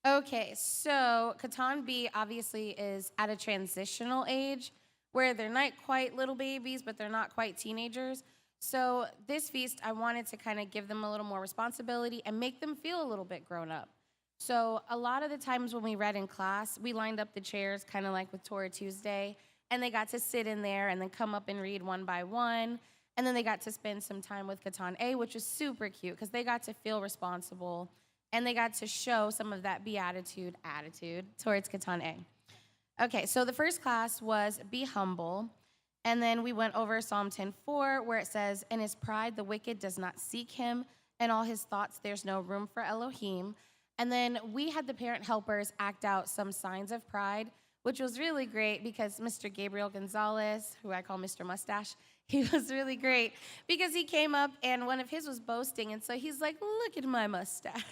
Okay, so Katan B obviously is at a transitional age where they're not quite little babies, but they're not quite teenagers. So this feast, I wanted to kind of give them a little more responsibility and make them feel a little bit grown up. So a lot of the times when we read in class, we lined up the chairs kind of like with Torah Tuesday, and they got to sit in there and then come up and read one by one. And then they got to spend some time with Katan A, which was super cute because they got to feel responsible and they got to show some of that beatitude attitude towards Katan A. Okay, so the first class was Be Humble. And then we went over Psalm 10:4, where it says, In his pride the wicked does not seek him, and all his thoughts there's no room for Elohim. And then we had the parent helpers act out some signs of pride, which was really great because Mr. Gabriel Gonzalez, who I call Mr. Mustache, he was really great because he came up and one of his was boasting. And so he's like, look at my mustache.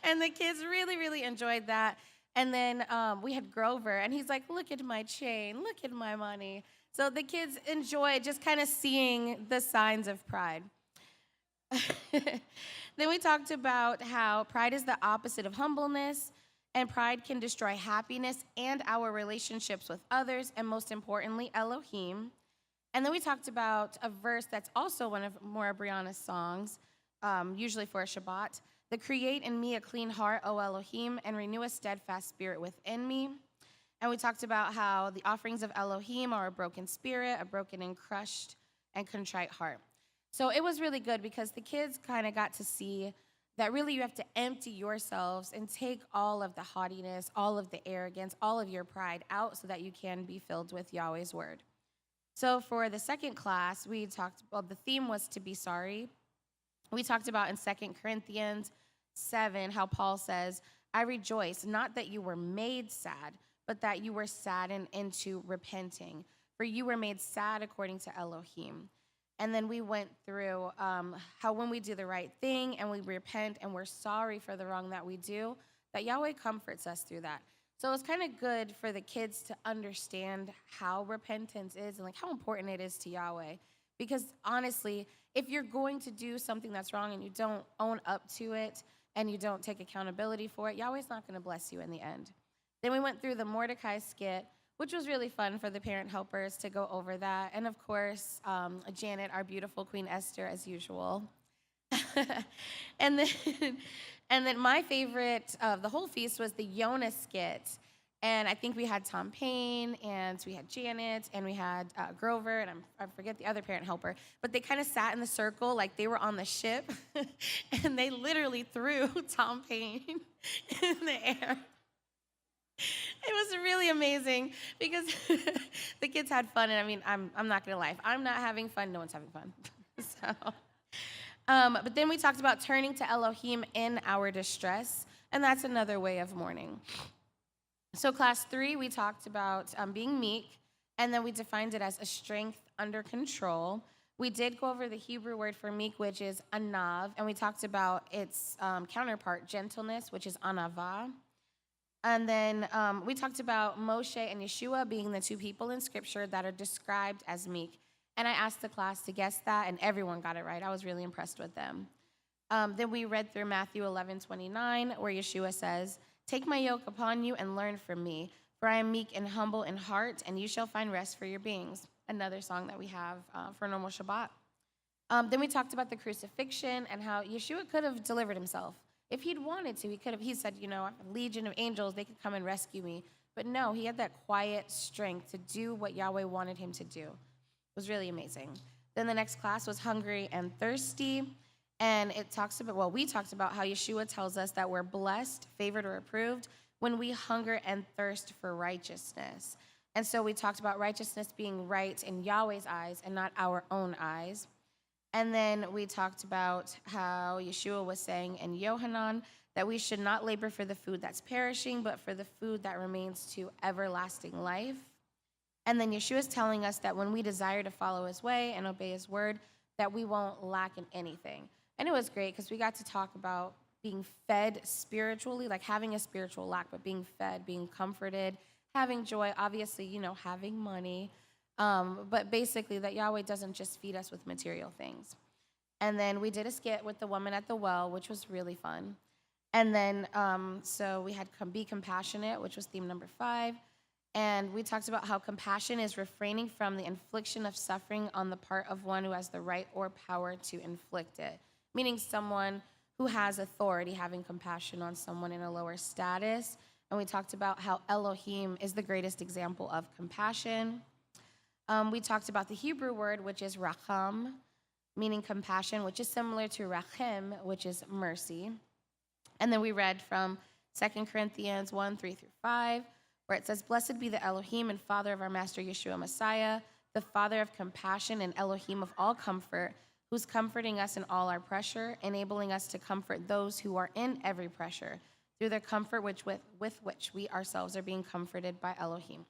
And the kids really, really enjoyed that. And then we had Grover, and he's like, look at my chain, look at my money. So the kids enjoyed just kind of seeing the signs of pride. Then we talked about how pride is the opposite of humbleness, and pride can destroy happiness and our relationships with others, and most importantly, Elohim. And then we talked about a verse that's also one of Maura Brianna's songs, usually for a Shabbat. The create in me a clean heart, O Elohim, and renew a steadfast spirit within me. And we talked about how the offerings of Elohim are a broken spirit, a broken and crushed and contrite heart. So it was really good because the kids kind of got to see that really you have to empty yourselves and take all of the haughtiness, all of the arrogance, all of your pride out so that you can be filled with Yahweh's word. So for the second class, the theme was to be sorry. We talked about in 2 Corinthians 7 how Paul says, I rejoice, not that you were made sad, but that you were saddened into repenting. For you were made sad according to Elohim. And then we went through how when we do the right thing and we repent and we're sorry for the wrong that we do, that Yahweh comforts us through that. So it's kind of good for the kids to understand how repentance is and like how important it is to Yahweh. Because honestly, if you're going to do something that's wrong and you don't own up to it and you don't take accountability for it, Yahweh's not going to bless you in the end. Then we went through the Mordecai skit, which was really fun for the parent helpers to go over that. And of course, Janet, our beautiful Queen Esther, as usual. and then my favorite of the whole feast was the Yonah skit. And I think we had Tom Payne, and we had Janet, and we had Grover, and I forget the other parent helper. But they kind of sat in the circle like they were on the ship, and they literally threw Tom Payne in the air. It was really amazing because the kids had fun, and I mean, I'm not gonna lie. If I'm not having fun, no one's having fun. But then we talked about turning to Elohim in our distress, and that's another way of mourning. So class 3, we talked about being meek, and then we defined it as a strength under control. We did go over the Hebrew word for meek, which is anav, and we talked about its counterpart, gentleness, which is anavah. And then we talked about Moshe and Yeshua being the two people in Scripture that are described as meek. And I asked the class to guess that, and everyone got it right. I was really impressed with them. Then we read through Matthew 11:29, where Yeshua says, Take my yoke upon you and learn from me, for I am meek and humble in heart, and you shall find rest for your beings. Another song that we have for normal Shabbat. Then we talked about the crucifixion and how Yeshua could have delivered himself. If he'd wanted to, he could have. He said, you know, a legion of angels, they could come and rescue me. But no, he had that quiet strength to do what Yahweh wanted him to do. It was really amazing. Then the next class was hungry and thirsty. And it talks about, well, we talked about how Yeshua tells us that we're blessed, favored, or approved when we hunger and thirst for righteousness. And so we talked about righteousness being right in Yahweh's eyes and not our own eyes. And then we talked about how Yeshua was saying in Yohanan that we should not labor for the food that's perishing, but for the food that remains to everlasting life. And then Yeshua is telling us that when we desire to follow his way and obey his word, that we won't lack in anything. And it was great because we got to talk about being fed spiritually, like having a spiritual lack, but being fed, being comforted, having joy, obviously, you know, having money. But basically that Yahweh doesn't just feed us with material things. And then we did a skit with the woman at the well, which was really fun. And then, so we had Be Compassionate, which was theme number 5. And we talked about how compassion is refraining from the infliction of suffering on the part of one who has the right or power to inflict it, meaning someone who has authority having compassion on someone in a lower status. And we talked about how Elohim is the greatest example of compassion. We talked about the Hebrew word, which is racham, meaning compassion, which is similar to rachem, which is mercy. And then we read from 2 Corinthians 1:3-5, where it says, "Blessed be the Elohim and Father of our Master Yeshua Messiah, the Father of compassion and Elohim of all comfort, who's comforting us in all our pressure, enabling us to comfort those who are in every pressure, through the comfort with which we ourselves are being comforted by Elohim."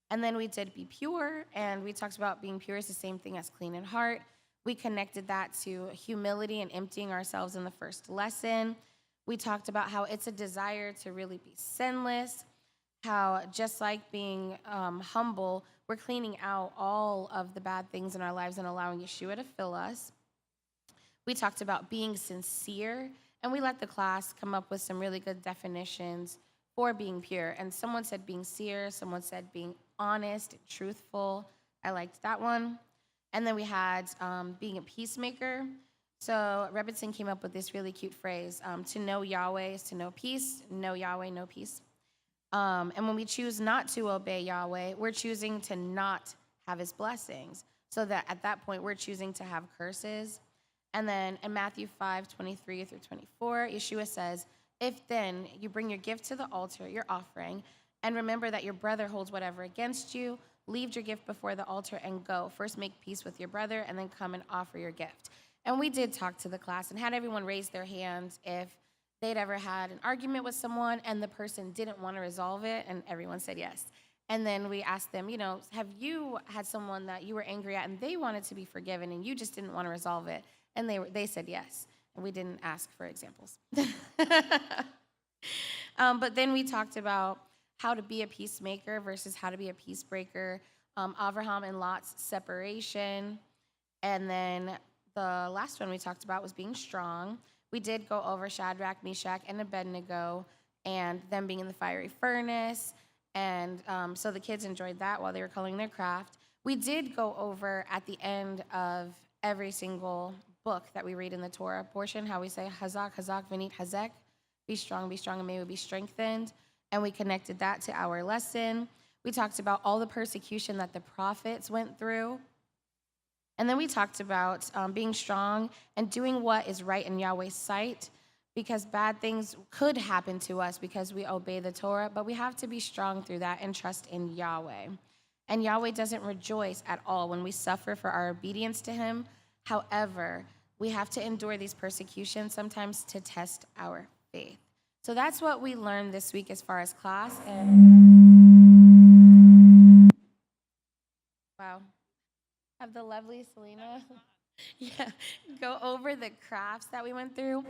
And then we did Be Pure, and we talked about being pure is the same thing as clean in heart. We connected that to humility and emptying ourselves in the first lesson. We talked about how it's a desire to really be sinless, how just like being humble, we're cleaning out all of the bad things in our lives and allowing Yeshua to fill us. We talked about being sincere, and we let the class come up with some really good definitions for being pure. And someone said being sincere, someone said being honest and truthful. I liked that one. And then we had being a peacemaker. So Rebbitzin came up with this really cute phrase, to know Yahweh is to know peace, know Yahweh, know peace. And when we choose not to obey Yahweh, we're choosing to not have his blessings. So that at that point, we're choosing to have curses. And then in Matthew 5:23-24, Yeshua says, "If then you bring your gift to the altar, your offering, and remember that your brother holds whatever against you, leave your gift before the altar and go. First make peace with your brother, and then come and offer your gift." And we did talk to the class and had everyone raise their hands if they'd ever had an argument with someone and the person didn't want to resolve it, and everyone said yes. And then we asked them, you know, have you had someone that you were angry at and they wanted to be forgiven and you just didn't want to resolve it? And they said yes, and we didn't ask for examples. But then we talked about how to be a peacemaker versus how to be a peace breaker, Abraham and Lot's separation, and then the last one we talked about was being strong. We did go over Shadrach, Meshach, and Abednego and them being in the fiery furnace, and so the kids enjoyed that while they were coloring their craft. We did go over at the end of every single book that we read in the Torah portion, how we say, Hazak, Hazak, Vinit, Hazek, be strong, and may we be strengthened. And we connected that to our lesson. We talked about all the persecution that the prophets went through. And then we talked about being strong and doing what is right in Yahweh's sight, because bad things could happen to us because we obey the Torah, but we have to be strong through that and trust in Yahweh. And Yahweh doesn't rejoice at all when we suffer for our obedience to him. However, we have to endure these persecutions sometimes to test our faith. So that's what we learned this week as far as class. And wow. Have the lovely Selena go over the crafts that we went through.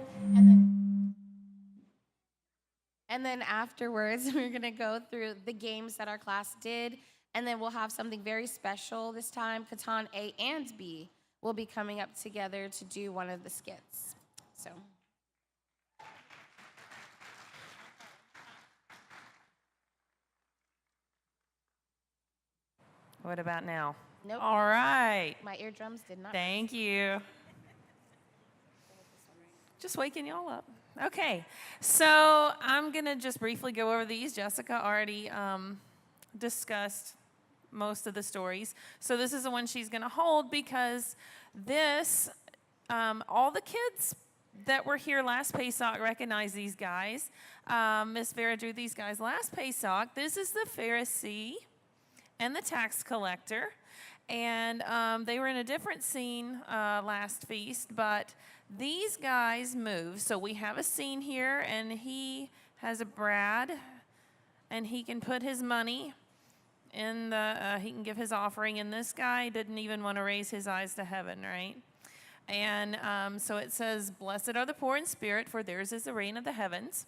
And then afterwards, we're going to go through the games that our class did. And then we'll have something very special this time. Katan A and B will be coming up together to do one of the skits. So. What about now? Nope. All right. My eardrums did not. Thank you. Just waking y'all up. Okay, so I'm going to just briefly go over these. Jessica already discussed most of the stories. So this is the one she's going to hold because this, all the kids that were here last Pesach recognize these guys. Miss Vera drew these guys last Pesach. This is the Pharisee and the tax collector. And they were in a different scene last feast, but these guys move. So we have a scene here, and he has a brad, and he can put his money in the, he can give his offering, and this guy didn't even want to raise his eyes to heaven, right? And so it says, "Blessed are the poor in spirit, for theirs is the reign of the heavens."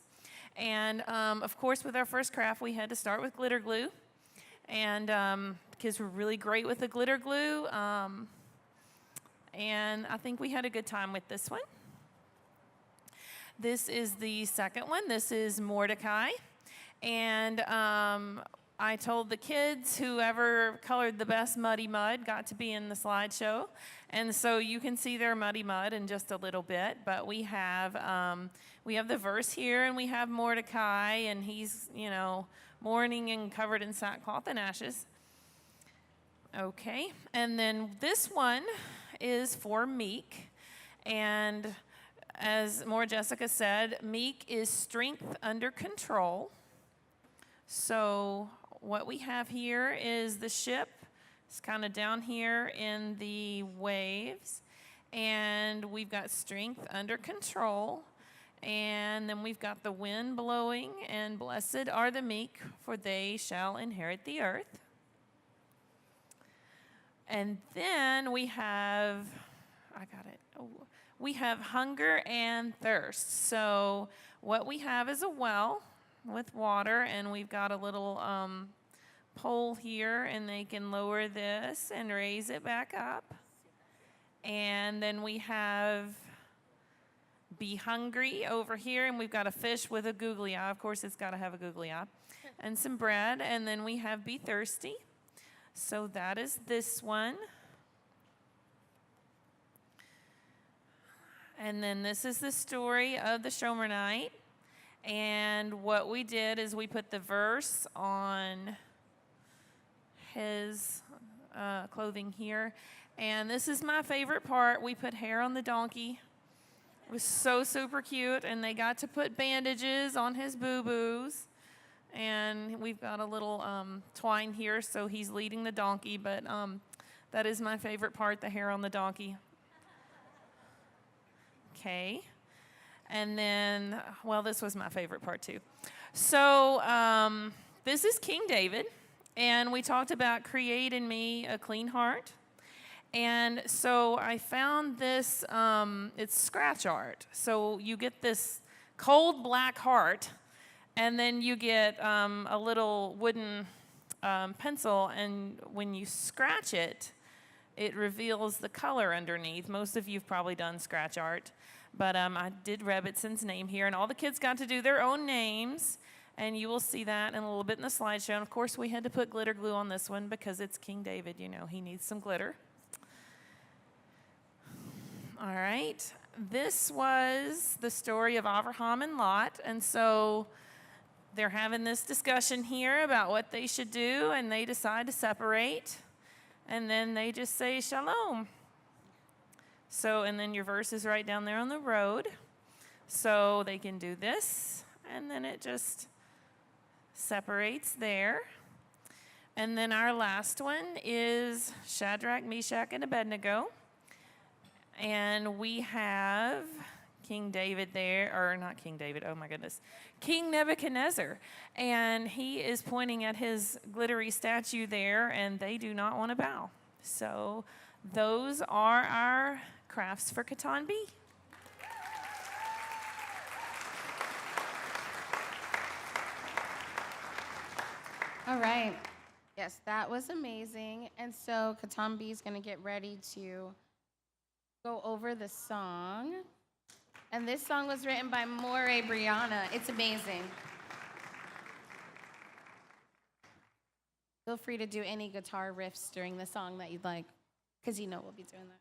And of course, with our first craft, we had to start with glitter glue. And kids were really great with the glitter glue. And I think we had a good time with this one. This is the second one. This is Mordecai. And I told the kids whoever colored the best muddy mud got to be in the slideshow. And so you can see their muddy mud in just a little bit. But we have the verse here, and we have Mordecai, and he's, mourning and covered in sackcloth and ashes. Okay, and then this one is for meek. And as more Jessica said, meek is strength under control. So what we have here is the ship. It's kind of down here in the waves. And we've got strength under control. And then we've got the wind blowing, and blessed are the meek, for they shall inherit the earth. And then we have, we have hunger and thirst. So what we have is a well with water, and we've got a little pole here, and they can lower this and raise it back up. And then we have be hungry over here, and we've got a fish with a googly eye. Of course, it's got to have a googly eye. And some bread, and then we have be thirsty. So that is this one. And then this is the story of the Shomerite. And what we did is we put the verse on his clothing here. And this is my favorite part. We put hair on the donkey. It was so super cute, and they got to put bandages on his boo-boos. And we've got a little twine here, so he's leading the donkey, but that is my favorite part, the hair on the donkey. Okay. And then, well, this was my favorite part too. So this is King David, and we talked about create in me a clean heart. And so I found this, it's scratch art. So you get this cold black heart, and then you get a little wooden pencil, and when you scratch it, it reveals the color underneath. Most of you have probably done scratch art, but I did Rebbitzon's name here, and all the kids got to do their own names, and you will see that in a little bit in the slideshow. And of course, we had to put glitter glue on this one because it's King David, he needs some glitter. All right, this was the story of Abraham and Lot, and so they're having this discussion here about what they should do, and they decide to separate, and then they just say shalom. So, and then your verse is right down there on the road, so they can do this, and then it just separates there. And then our last one is Shadrach, Meshach, and Abednego. And we have King David there, or not King David, oh my goodness, King Nebuchadnezzar. And he is pointing at his glittery statue there, and they do not want to bow. So those are our crafts for Katan B. All right. Yes, that was amazing. And so Katan B is going to get ready to go over the song. And this song was written by More Brianna. It's amazing. Feel free to do any guitar riffs during the song that you'd like, because we'll be doing that.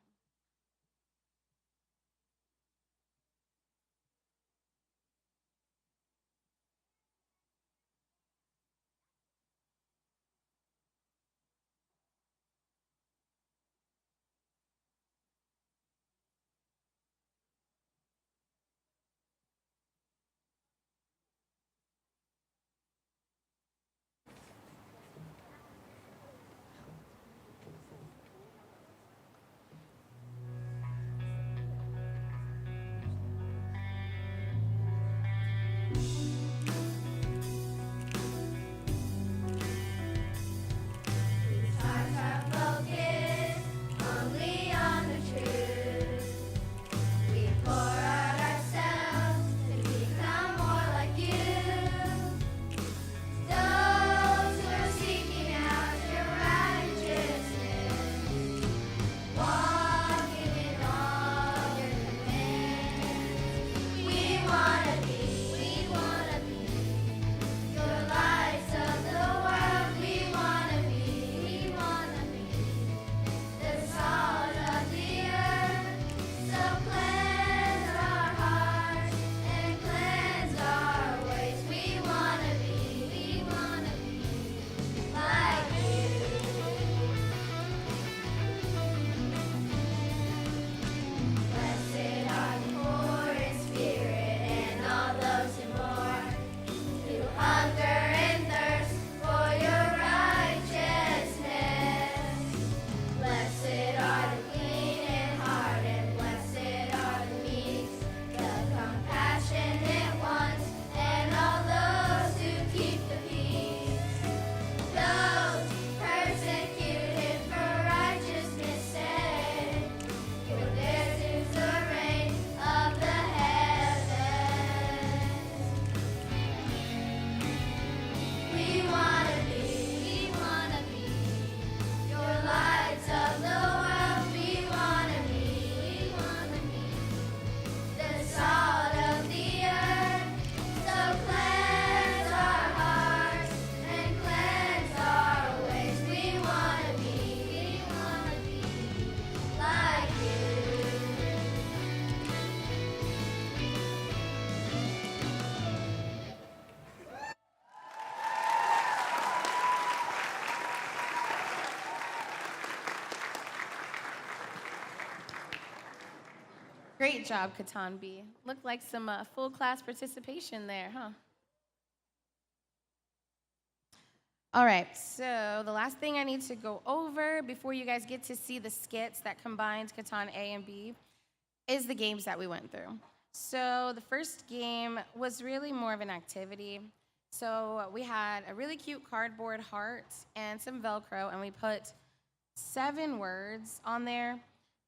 Great job, Katan B. Looked like some full class participation there, huh? All right, so the last thing I need to go over before you guys get to see the skits that combined Katan A and B is the games that we went through. So the first game was really more of an activity. So we had a really cute cardboard heart and some Velcro, and we put 7 words on there.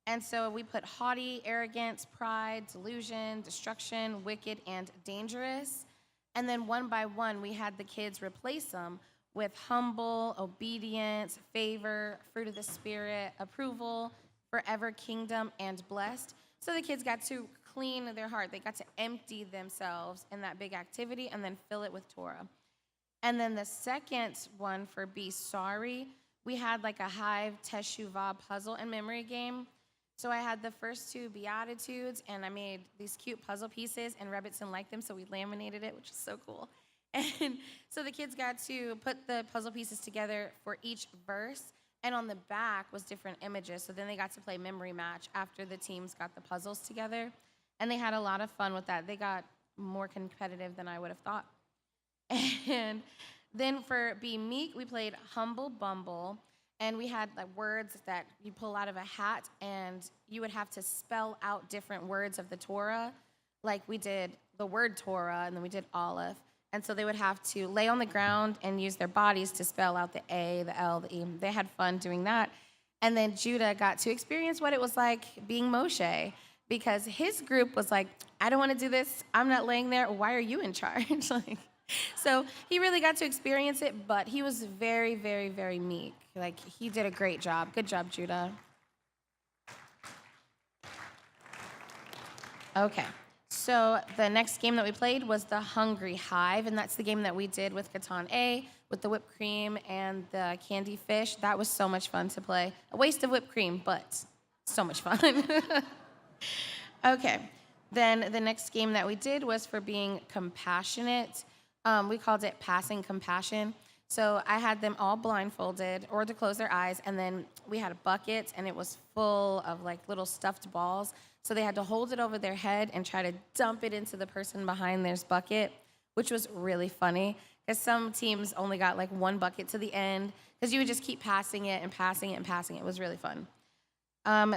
And so we put haughty, arrogance, pride, delusion, destruction, wicked, and dangerous. And then one by one, we had the kids replace them with humble, obedience, favor, fruit of the Spirit, approval, forever kingdom, and blessed. So the kids got to clean their heart. They got to empty themselves in that big activity and then fill it with Torah. And then the second one for Be Sorry, we had like a Hive Teshuvah puzzle and memory game. So I had the first 2 Beatitudes, and I made these cute puzzle pieces, and Rebbitzin liked them, so we laminated it, which is so cool. And so the kids got to put the puzzle pieces together for each verse, and on the back was different images. So then they got to play memory match after the teams got the puzzles together, and they had a lot of fun with that. They got more competitive than I would have thought. And then for Be Meek, we played Humble Bumble, and we had like words that you pull out of a hat, and you would have to spell out different words of the Torah. Like we did the word Torah, and then we did Aleph. And so they would have to lay on the ground and use their bodies to spell out the A, the L, the E. They had fun doing that. And then Judah got to experience what it was like being Moshe, because his group was like, I don't want to do this. I'm not laying there. Why are you in charge? So he really got to experience it, but he was very, very, very meek. Like, he did a great job. Good job, Judah. Okay. So the next game that we played was the Hungry Hive, and that's the game that we did with Katan A, with the whipped cream and the candy fish. That was so much fun to play. A waste of whipped cream, but so much fun. Okay. Then the next game that we did was for being compassionate. We called it Passing Compassion. So I had them all blindfolded or to close their eyes, and then we had a bucket, and it was full of like little stuffed balls. So they had to hold it over their head and try to dump it into the person behind their's bucket, which was really funny because some teams only got like 1 bucket to the end because you would just keep passing it and passing it and passing it. It was really fun.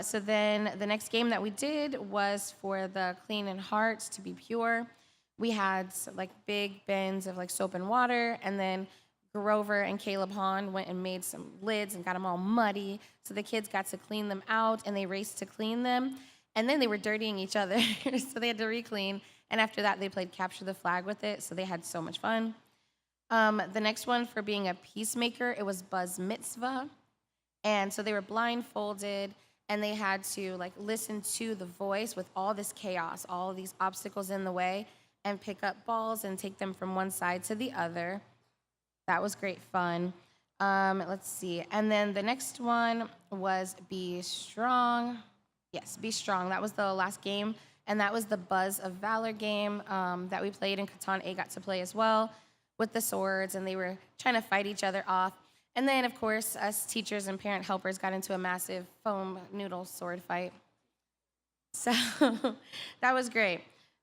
So then the next game that we did was for the clean in heart to be pure. We had like big bins of like soap and water, and then Grover and Caleb Hahn went and made some lids and got them all muddy. So the kids got to clean them out, and they raced to clean them. And then they were dirtying each other, so they had to re-clean. And after that, they played Capture the Flag with it, so they had so much fun. The next one for being a peacemaker, it was Buzz Mitzvah. And so they were blindfolded, and they had to like listen to the voice with all this chaos, all of these obstacles in the way, and pick up balls and take them from one side to the other. That was great fun. Let's see. And then the next one was Be Strong. Yes, Be Strong. That was the last game, and that was the Buzz of Valor game that we played, and Katan A got to play as well with the swords, and they were trying to fight each other off. And then, of course, us teachers and parent helpers got into a massive foam noodle sword fight. So that was great.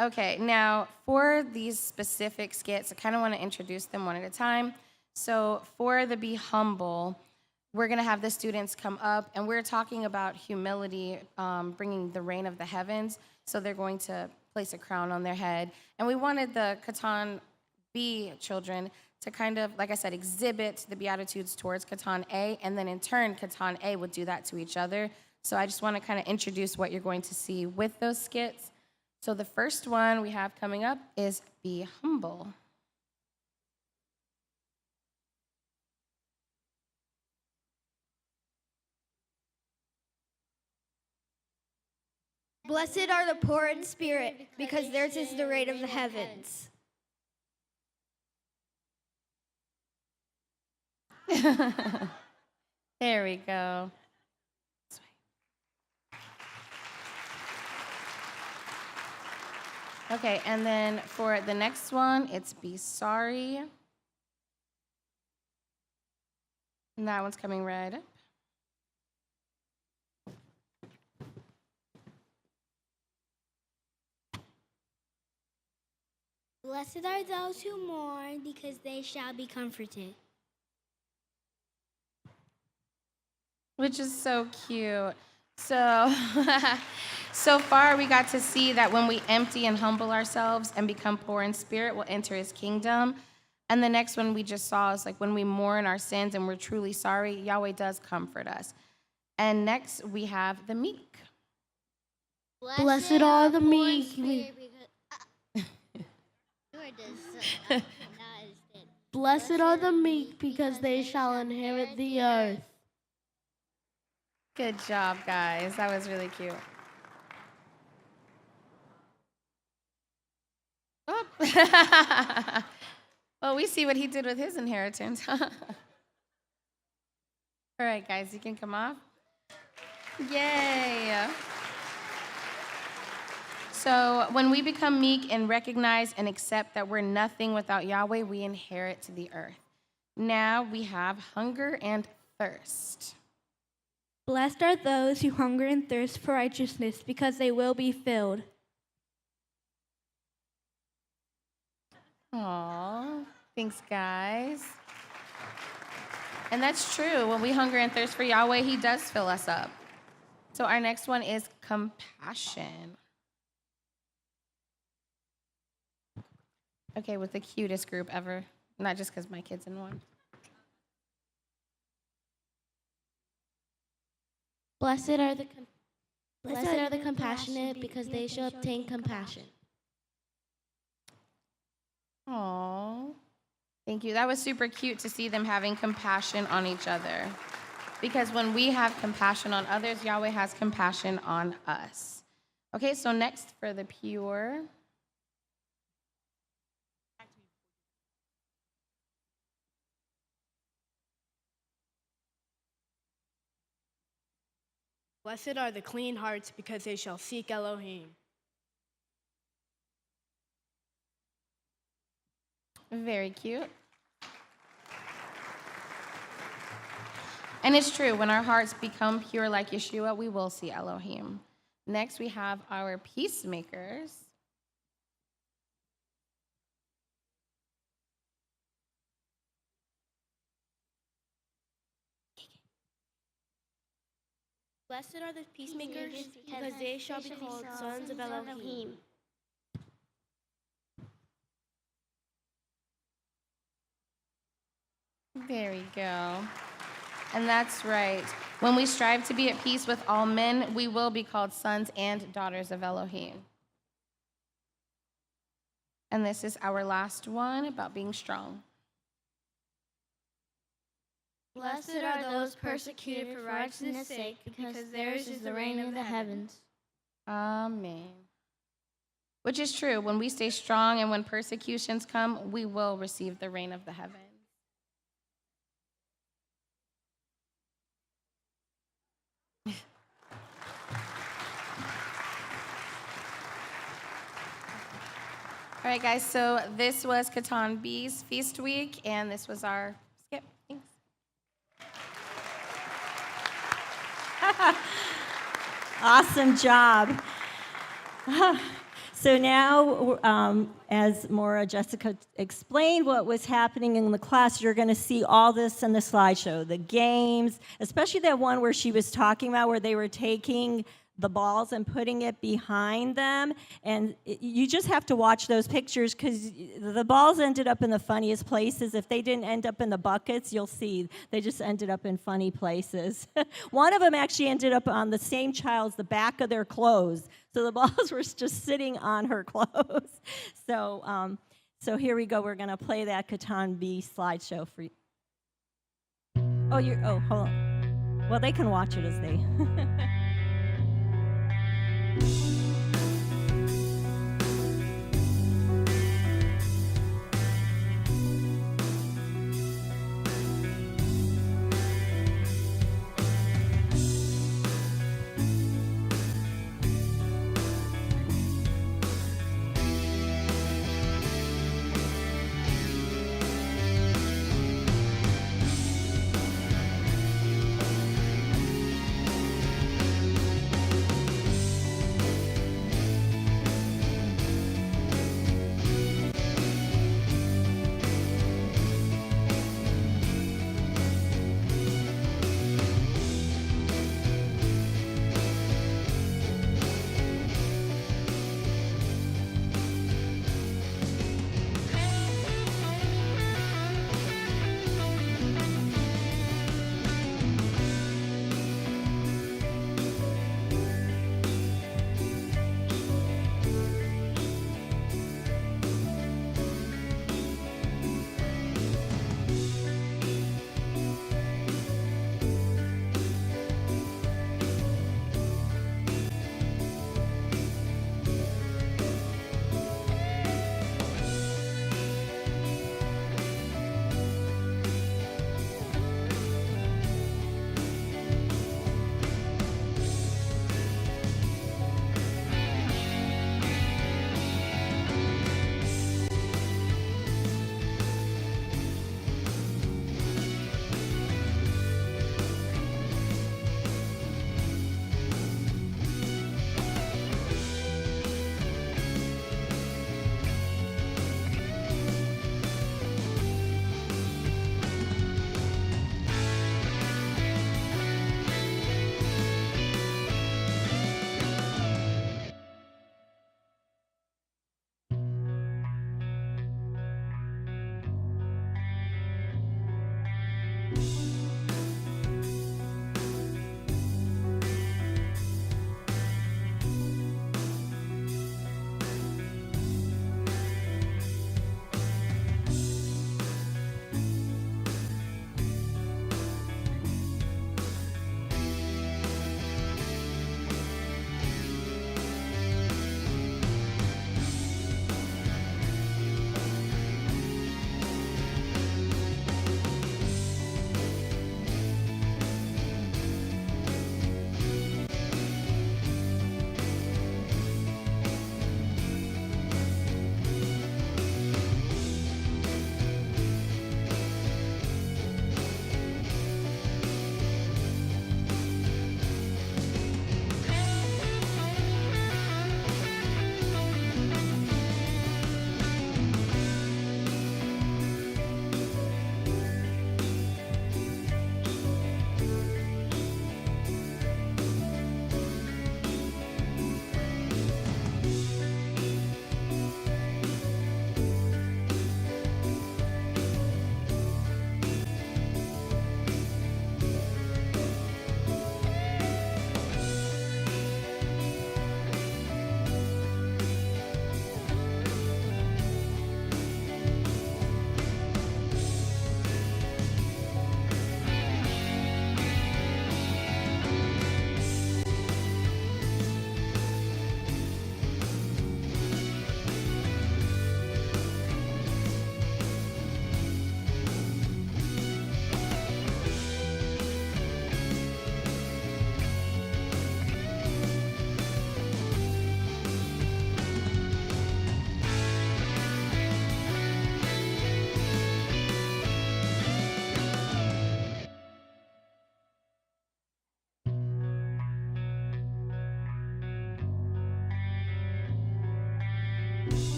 Okay, now for these specific skits, I kind of want to introduce them one at a time. So for the Be Humble, we're going to have the students come up, and we're talking about humility, bringing the reign of the heavens. So they're going to place a crown on their head. And we wanted the Katan B children to kind of, like I said, exhibit the Beatitudes towards Katan A, and then in turn, Katan A would do that to each other. So I just want to kind of introduce what you're going to see with those skits. So the first one we have coming up is Be Humble. Blessed are the poor in spirit, because theirs is the reign of the heavens. There we go. Okay, and then for the next one, it's Be Sorry. And that one's coming right up. . Blessed are those who mourn, because they shall be comforted. Which is so cute. So, so far we got to see that when we empty and humble ourselves and become poor in spirit, we'll enter his kingdom. And the next one we just saw is like when we mourn our sins and we're truly sorry, Yahweh does comfort us. And next we have the meek. Blessed are the meek. Blessed are the meek, because they shall inherit the earth. Good job, guys. That was really cute. Oh. Well, we see what he did with his inheritance. All right, guys, you can come off. Yay. So when we become meek and recognize and accept that we're nothing without Yahweh, we inherit the earth. Now we have hunger and thirst. Blessed are those who hunger and thirst for righteousness, because they will be filled. Aw, thanks, guys. And that's true. When we hunger and thirst for Yahweh, he does fill us up. So our next one is compassion. Okay, with the cutest group ever. Not just because my kid's in one. Blessed are the compassionate, because they shall obtain compassion. Aw, thank you. That was super cute to see them having compassion on each other. Because when we have compassion on others, Yahweh has compassion on us. Okay, so next for the pure. Blessed are the clean hearts, because they shall seek Elohim. Very cute. And it's true, when our hearts become pure like Yeshua, we will see Elohim. Next, we have our peacemakers. Blessed are the peacemakers, because they shall be called sons of Elohim. There you go. And that's right. When we strive to be at peace with all men, we will be called sons and daughters of Elohim. And this is our last one about being strong. Blessed are those persecuted for righteousness' sake, because theirs is the reign of the heavens. Amen. Which is true. When we stay strong and when persecutions come, we will receive the reign of the heavens. All right, guys, so this was Katan B's feast week, and this was our skip. Thanks. Awesome job. So now, as Maura Jessica explained what was happening in the class, you're going to see all this in the slideshow, the games, especially that one where she was talking about where they were taking the balls and putting it behind them. And you just have to watch those pictures because the balls ended up in the funniest places. If they didn't end up in the buckets, you'll see they just ended up in funny places. One of them actually ended up on the same child's, the back of their clothes. So the balls were just sitting on her clothes. So here we go. We're going to play that Katan B slideshow for you. Oh, hold on. Well, they can watch it as they...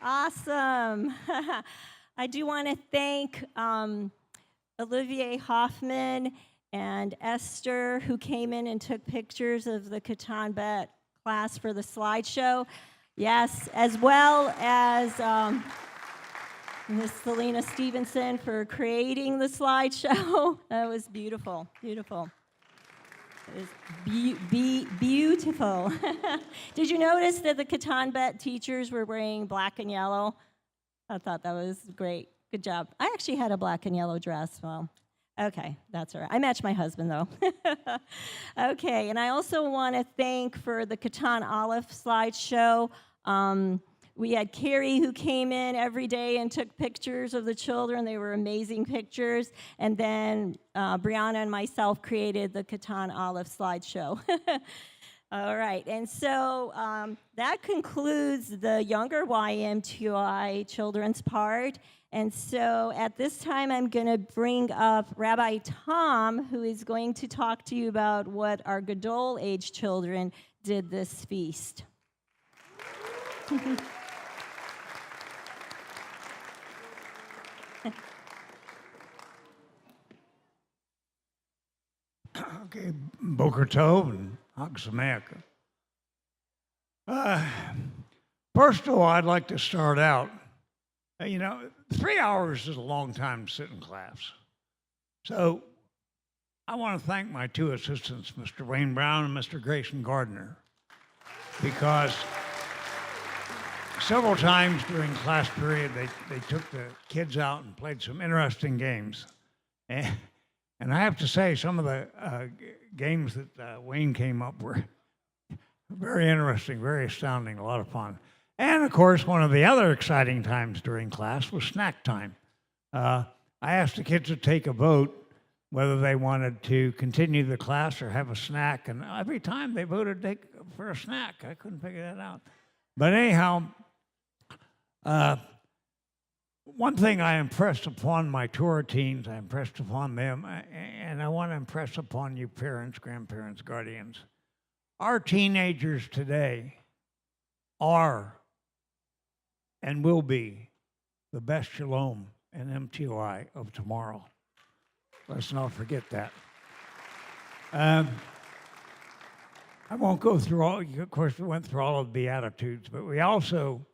Awesome. I do want to thank Olivier Hoffman and Esther, who came in and took pictures of the Katan B class for the slideshow. Yes, as well as Ms. Selena Stevenson for creating the slideshow. That was beautiful, beautiful. It was beautiful. Did you notice that the Katan B teachers were wearing black and yellow? I thought that was great. Good job. I actually had a black and yellow dress. Well, okay, that's all right. I matched my husband, though. Okay, and I also want to thank for the Katan Aleph slideshow. We had Carrie who came in every day and took pictures of the children. They were amazing pictures. And then Brianna and myself created the Katan Aleph slideshow. All right, and so that concludes the younger YMTOI children's part. And so at this time, I'm going to bring up Rabbi Tom, who is going to talk to you about what our Gadol age children did this feast. Okay, Boker Tov and Chag Sameach. First of all, I'd like to start out. 3 hours is a long time to sit in class. So I want to thank my two assistants, Mr. Wayne Brown and Mr. Grayson Gardner, because several times during class period, they took the kids out and played some interesting games. And I have to say, some of the games that Wayne came up were very interesting, very astounding, a lot of fun. And, of course, one of the other exciting times during class was snack time. I asked the kids to take a vote whether they wanted to continue the class or have a snack, and every time they voted for a snack. I couldn't figure that out. But anyhow, one thing I impressed upon my Torah teens, I impressed upon them, and I want to impress upon you parents, grandparents, guardians. Our teenagers today are and will be the best shalom and MTOI of tomorrow. Let's not forget that. I won't go through all, of course, we went through all of the Beatitudes, but we also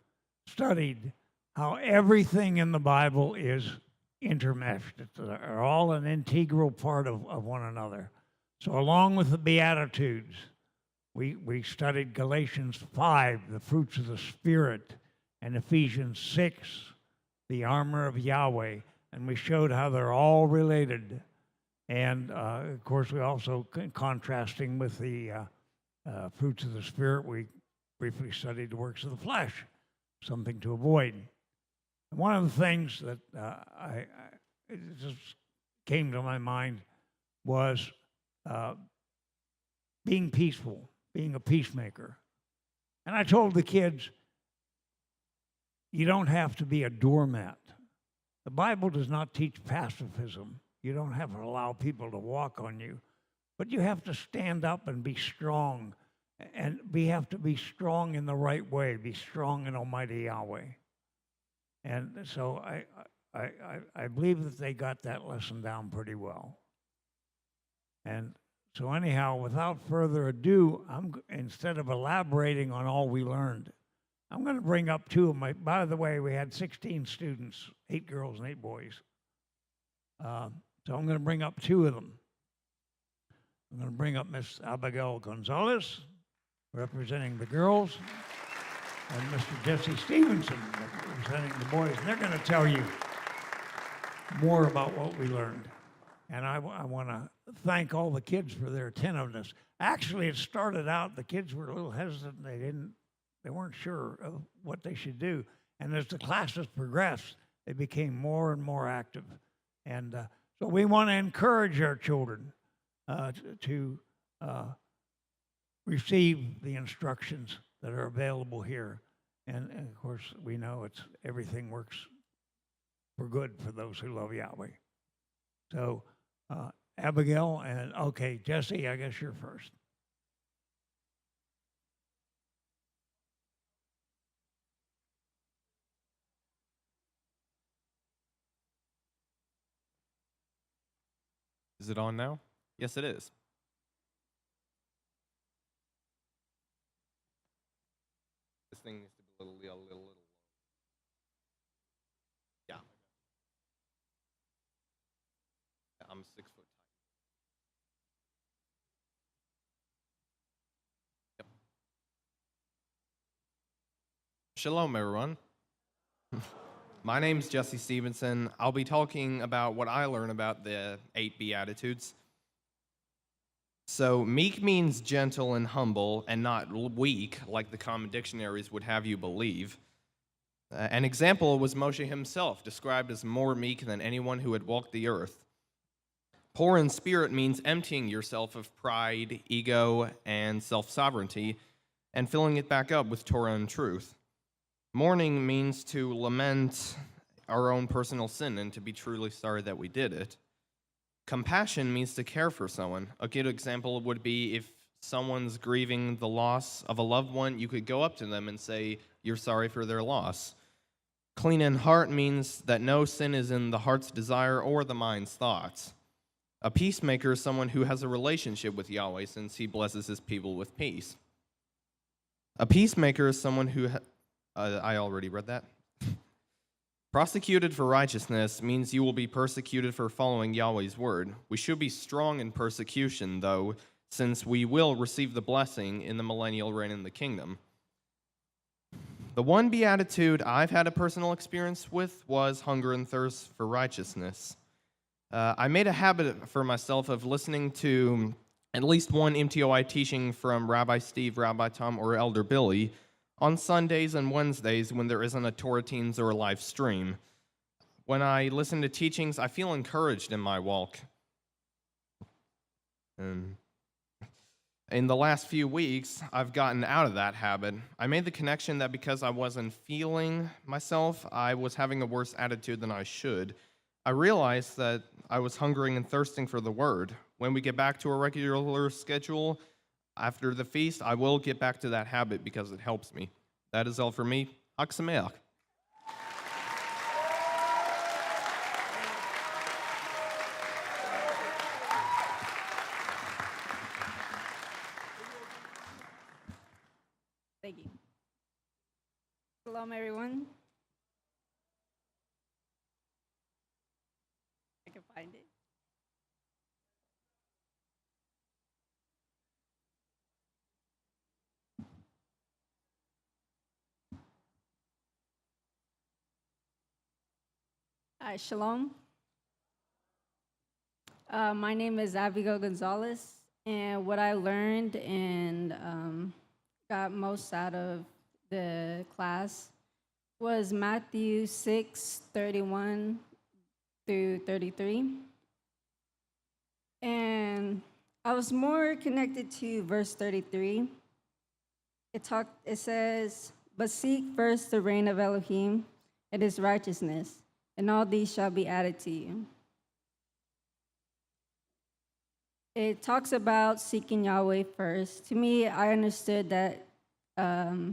studied how everything in the Bible is intermeshed. They're all an integral part of one another. So along with the Beatitudes, we studied Galatians 5, the fruits of the Spirit, and Ephesians 6, the armor of Yahweh, and we showed how they're all related. And, of course, we also, contrasting with the fruits of the Spirit, we briefly studied the works of the flesh, something to avoid. And one of the things that it just came to my mind was being peaceful, being a peacemaker. And I told the kids, you don't have to be a doormat. The Bible does not teach pacifism. You don't have to allow people to walk on you. But you have to stand up and be strong. And we have to be strong in the right way, be strong in Almighty Yahweh. And so I believe that they got that lesson down pretty well. And so anyhow, without further ado, instead of elaborating on all we learned, I'm going to bring up two of my, by the way, we had 16 students, 8 girls and 8 boys. So I'm going to bring up 2 of them. I'm going to bring up Miss Abigail Gonzalez, representing the girls, and Mr. Jesse Stevenson, representing the boys. And they're going to tell you more about what we learned. And I want to thank all the kids for their attentiveness. Actually, it started out, the kids were a little hesitant. They weren't sure of what they should do. And as the classes progressed, they became more and more active. And so we want to encourage our children to receive the instructions that are available here. And of course, we know everything works for good for those who love Yahweh. So Abigail and, okay, Jesse, I guess you're first. Is it on now? Yes, it is. This thing needs to be a little. Yeah. I'm 6 foot. Yep. Shalom, everyone. My name's Jesse Stevenson. I'll be talking about what I learned about the 8 Beatitudes. So, meek means gentle and humble and not weak, like the common dictionaries would have you believe. An example was Moshe himself, described as more meek than anyone who had walked the earth. Poor in spirit means emptying yourself of pride, ego, and self-sovereignty, and filling it back up with Torah and truth. Mourning means to lament our own personal sin and to be truly sorry that we did it. Compassion means to care for someone. A good example would be if someone's grieving the loss of a loved one, you could go up to them and say, you're sorry for their loss. Clean in heart means that no sin is in the heart's desire or the mind's thoughts. A peacemaker is someone who has a relationship with Yahweh since he blesses his people with peace. A peacemaker is someone who... I already read that. Prosecuted for righteousness means you will be persecuted for following Yahweh's word. We should be strong in persecution, though, since we will receive the blessing in the millennial reign in the kingdom. The one beatitude I've had a personal experience with was hunger and thirst for righteousness. I made a habit for myself of listening to at least one MTOI teaching from Rabbi Steve, Rabbi Tom, or Elder Billy on Sundays and Wednesdays when there isn't a Torah Teens or a live stream. When I listen to teachings, I feel encouraged in my walk. In the last few weeks, I've gotten out of that habit. I made the connection that because I wasn't feeling myself, I was having a worse attitude than I should. I realized that I was hungering and thirsting for the word. When we get back to a regular schedule, after the feast, I will get back to that habit because it helps me. That is all for me. Chag Sameach. Thank you. Shalom, everyone. I can find it. Shalom. My name is Abigail Gonzalez, and what I learned and got most out of the class was Matthew 6:31 through 33. And I was more connected to verse 33. It says, "But seek first the reign of Elohim and his righteousness, and all these shall be added to you." It talks about seeking Yahweh first. To me, I understood that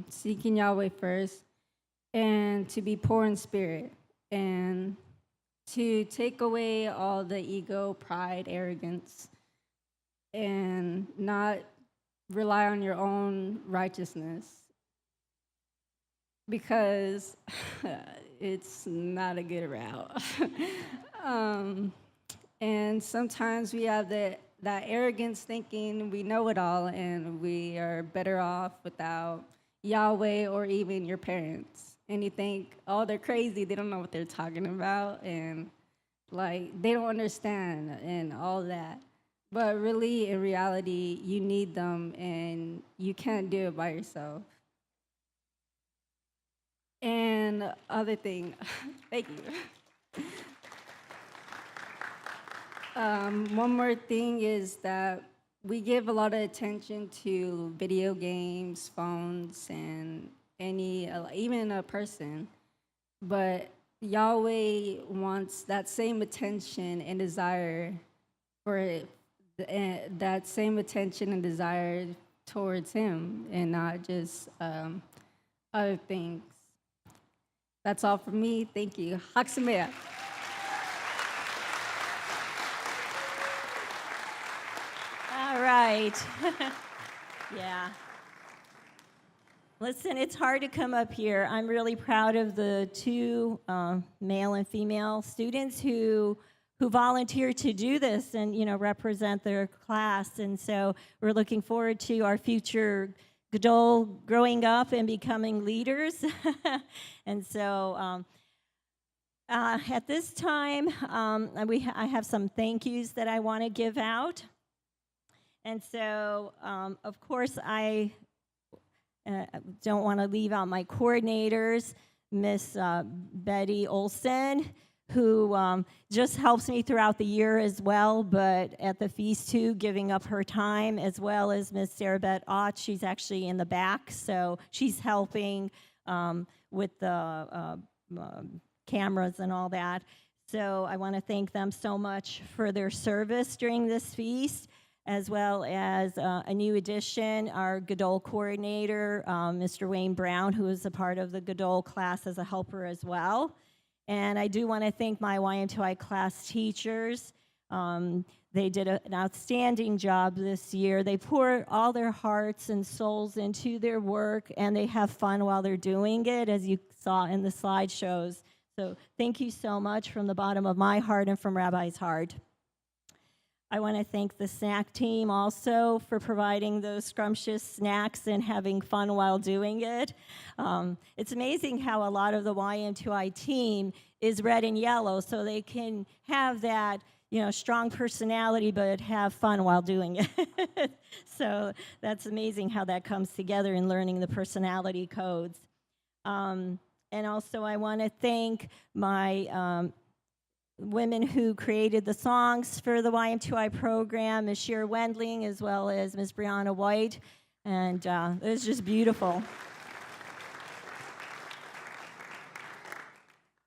seeking Yahweh first and to be poor in spirit and to take away all the ego, pride, arrogance, and not rely on your own righteousness because it's not a good route. And sometimes we have that arrogance thinking we know it all and we are better off without Yahweh or even your parents. And you think, oh, they're crazy, they don't know what they're talking about, and like they don't understand and all that. But really, in reality, you need them and you can't do it by yourself. And other thing, thank you. One more thing is that we give a lot of attention to video games, phones, and even a person. But Yahweh wants that same attention and desire for it, that same attention and desire towards Him, and not just other things. That's all for me. Thank you. Chag Sameach. great. Yeah. Listen, it's hard to come up here. I'm really proud of the two male and female students who volunteered to do this and, represent their class. And so we're looking forward to our future Gadol growing up and becoming leaders. And so at this time, I have some thank yous that I want to give out. And so, of course, I don't want to leave out my coordinators, Miss Betty Olson, who just helps me throughout the year as well, but at the feast too, giving up her time, as well as Miss Sarah Beth Ott. She's actually in the back, so she's helping with the cameras and all that. So I want to thank them so much for their service during this feast, as well as a new addition, our Gadol coordinator, Mr. Wayne Brown, who is a part of the Gadol class as a helper as well. And I do want to thank my YMTOI class teachers. They did an outstanding job this year. They pour all their hearts and souls into their work, and they have fun while they're doing it, as you saw in the slideshows. So thank you so much from the bottom of my heart and from Rabbi's heart. I want to thank the snack team also for providing those scrumptious snacks and having fun while doing it. It's amazing how a lot of the YMTOI team is red and yellow, so they can have that, strong personality, but have fun while doing it. So that's amazing how that comes together in learning the personality codes. And also I want to thank my women who created the songs for the YMTOI program, Ms. Sheer Wendling, as well as Ms. Brianna White, and it was just beautiful.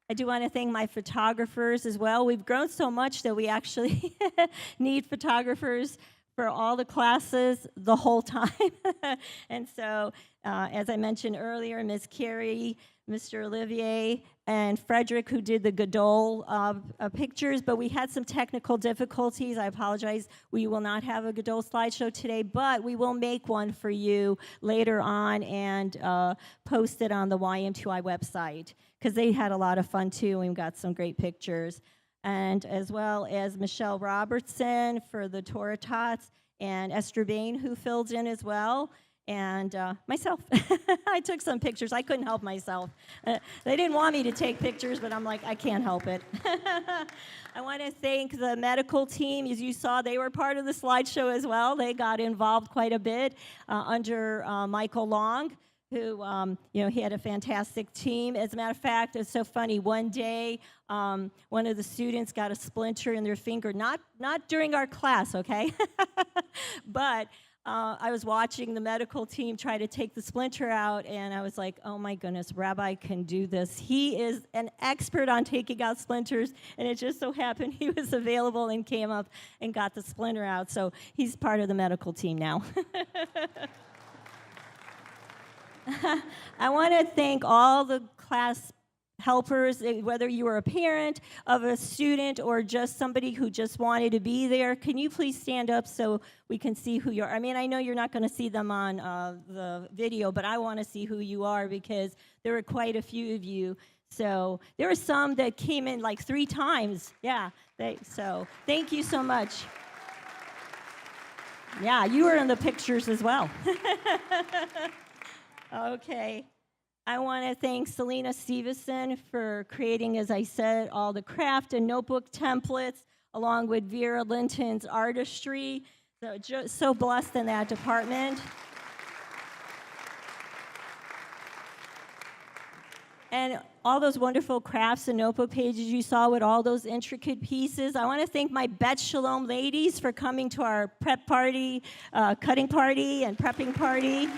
I do want to thank my photographers as well. We've grown so much that we actually need photographers for all the classes the whole time. And so, as I mentioned earlier, Ms. Carrie, Mr. Olivier, and Frederick, who did the Gadol pictures, but we had some technical difficulties. I apologize. We will not have a Gadol slideshow today, but we will make one for you later on and post it on the YMTOI website, because they had a lot of fun too, and we got some great pictures. And as well as Michelle Robertson for the Torah Tots, and Esther Bain, who filled in as well, and myself. I took some pictures. I couldn't help myself. They didn't want me to take pictures, but I'm like, I can't help it. I want to thank the medical team. As you saw, they were part of the slideshow as well. They got involved quite a bit under Michael Long, who, he had a fantastic team. As a matter of fact, it's so funny. One day, one of the students got a splinter in their finger, not during our class, okay? But I was watching the medical team try to take the splinter out, and I was like, oh my goodness, Rabbi can do this. He is an expert on taking out splinters, and it just so happened he was available and came up and got the splinter out. So he's part of the medical team now. I want to thank all the class helpers, whether you were a parent of a student or just somebody who just wanted to be there. Can you please stand up so we can see who you are? I mean, I know you're not going to see them on the video, but I want to see who you are, because there were quite a few of you. So there were some that came in like 3 times. Yeah, so thank you so much. Yeah, you were in the pictures as well. Okay. I want to thank Selena Stevenson for creating, as I said, all the craft and notebook templates, along with Vera Linton's artistry. So just so blessed in that department. And all those wonderful crafts and notebook pages you saw with all those intricate pieces. I want to thank my Bet Shalom ladies for coming to our prep party, cutting party and prepping party.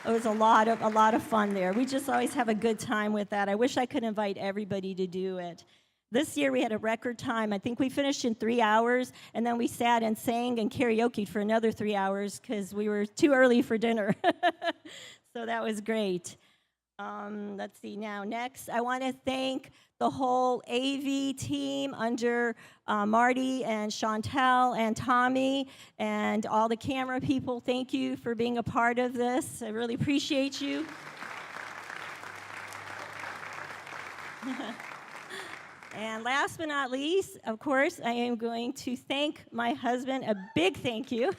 It was a lot of fun there. We just always have a good time with that. I wish I could invite everybody to do it. This year we had a record time. I think we finished in 3 hours, and then we sat and sang and karaoke'd for another 3 hours because we were too early for dinner. So that was great. Let's see now. Next, I want to thank the whole AV team under Marty and Chantel and Tommy and all the camera people. Thank you for being a part of this. I really appreciate you. And last but not least, of course, I am going to thank my husband, a big thank you,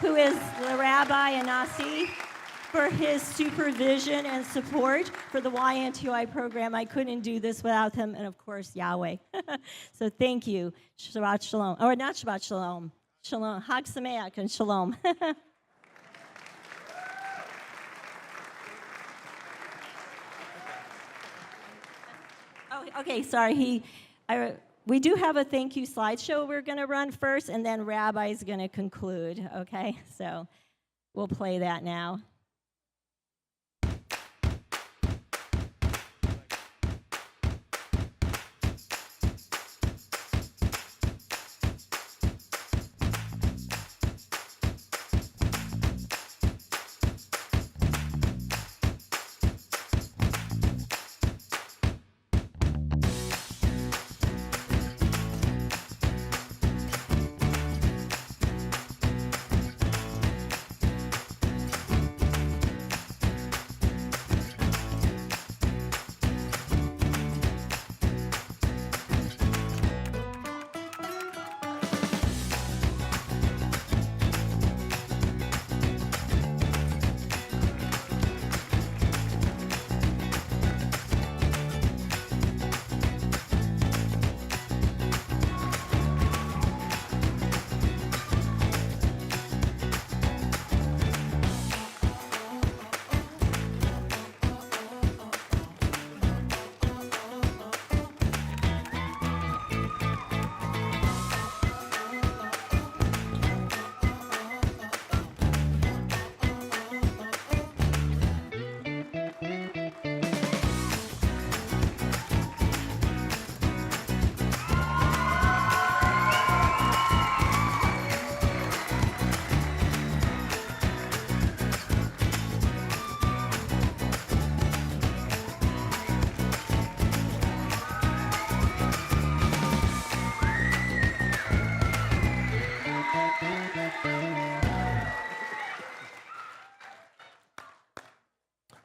who is the Rabbi Anasi, for his supervision and support for the YMTOI program. I couldn't do this without him, and of course, Yahweh. So thank you. Shabbat Shalom. Or not Shabbat Shalom. Shalom. Chag Sameach and Shalom. Oh, okay, sorry. We do have a thank you slideshow we're going to run first, and then Rabbi's going to conclude, okay? So we'll play that now.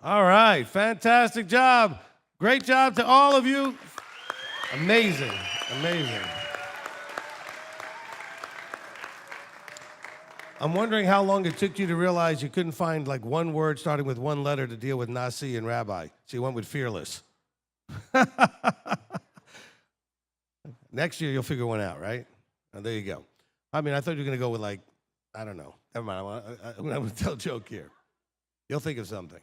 All right, fantastic job. Great job to all of you. Amazing, amazing. I'm wondering how long it took you to realize you couldn't find like one word starting with one letter to deal with Nasi and Rabbi. So you went with fearless. Next year you'll figure one out, right? Oh, there you go. I mean, I thought you were going to go with like, I don't know. Never mind, I'm going to tell a joke here. You'll think of something.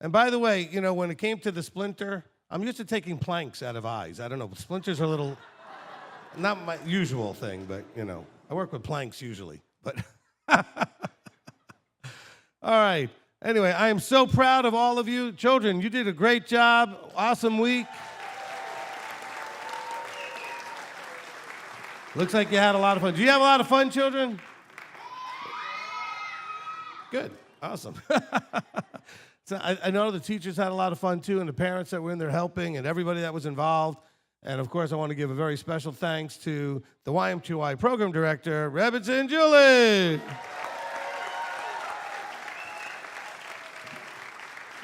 And by the way, you know, when it came to the splinter, I'm used to taking planks out of eyes. I don't know, splinters are a little, not my usual thing, but, you know, I work with planks usually. But, all right. Anyway, I am so proud of all of you. Children, you did a great job. Awesome week. Looks like you had a lot of fun. Do you have a lot of fun, children? Good. Awesome. So I know the teachers had a lot of fun, too, and the parents that were in there helping and everybody that was involved. And, of course, I want to give a very special thanks to the YMTOI Program Director, Rebbitzin Julie.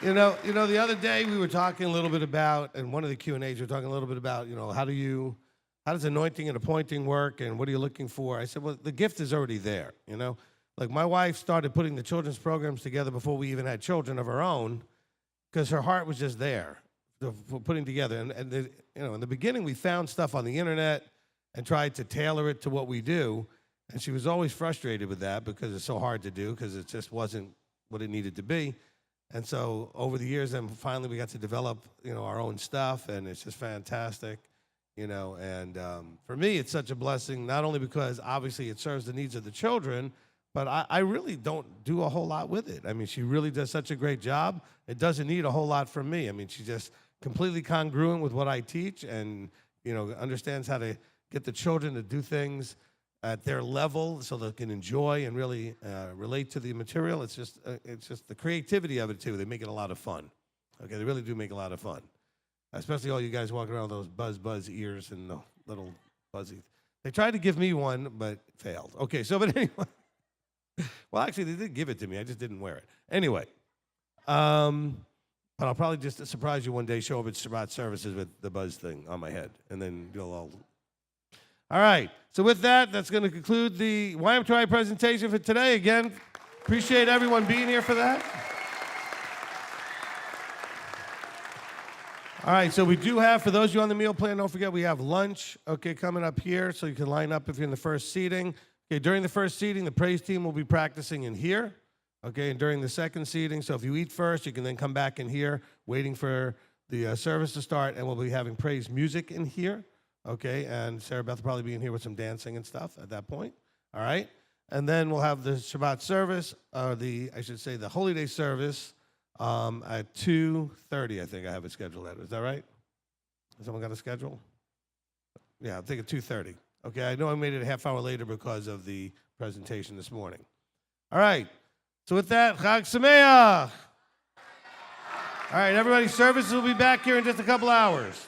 You know, the other day we were talking a little bit about, and one of the Q&As, we were talking a little bit about, you know, how does anointing and appointing work, and what are you looking for? I said, well, the gift is already there, you know. Like, my wife started putting the children's programs together before we even had children of our own, because her heart was just there for putting together. And you know, in the beginning, we found stuff on the internet and tried to tailor it to what we do, and she was always frustrated with that because it's so hard to do, because it just wasn't what it needed to be. And so over the years, then finally we got to develop, you know, our own stuff, and it's just fantastic, you know. And for me, it's such a blessing, not only because obviously it serves the needs of the children, but I really don't do a whole lot with it. I mean, she really does such a great job. It doesn't need a whole lot from me. I mean, she's just completely congruent with what I teach, and, you know, understands how to get the children to do things at their level so they can enjoy and really relate to the material. It's just the creativity of it, too. They make it a lot of fun. Okay, they really do make a lot of fun. Especially all you guys walking around with those buzz ears and the little fuzzy. They tried to give me one, but failed. Okay, so but anyway. Well, actually, they did give it to me. I just didn't wear it. Anyway, but I'll probably just surprise you one day, show up at Shabbat Services with the buzz thing on my head, and then you'll all. All right. So with that, that's going to conclude the YMTOI presentation for today. Again, appreciate everyone being here for that. All right, so we do have, for those of you on the meal plan, don't forget we have lunch, okay, coming up here, so you can line up if you're in the first seating. Okay, during the first seating, the praise team will be practicing in here, okay, and during the second seating, so if you eat first, you can then come back in here, waiting for the service to start, and we'll be having praise music in here, okay, and Sarah Beth will probably be in here with some dancing and stuff at that point, all right? And then we'll have the Shabbat service, the Holy Day service, at 2:30, I think I have it scheduled at. Is that right? Has someone got a schedule? Yeah, I think at 2:30. Okay, I know I made it a half hour later because of the presentation this morning. All right, so with that, Chag Sameach. All right, everybody, services will be back here in just a couple hours.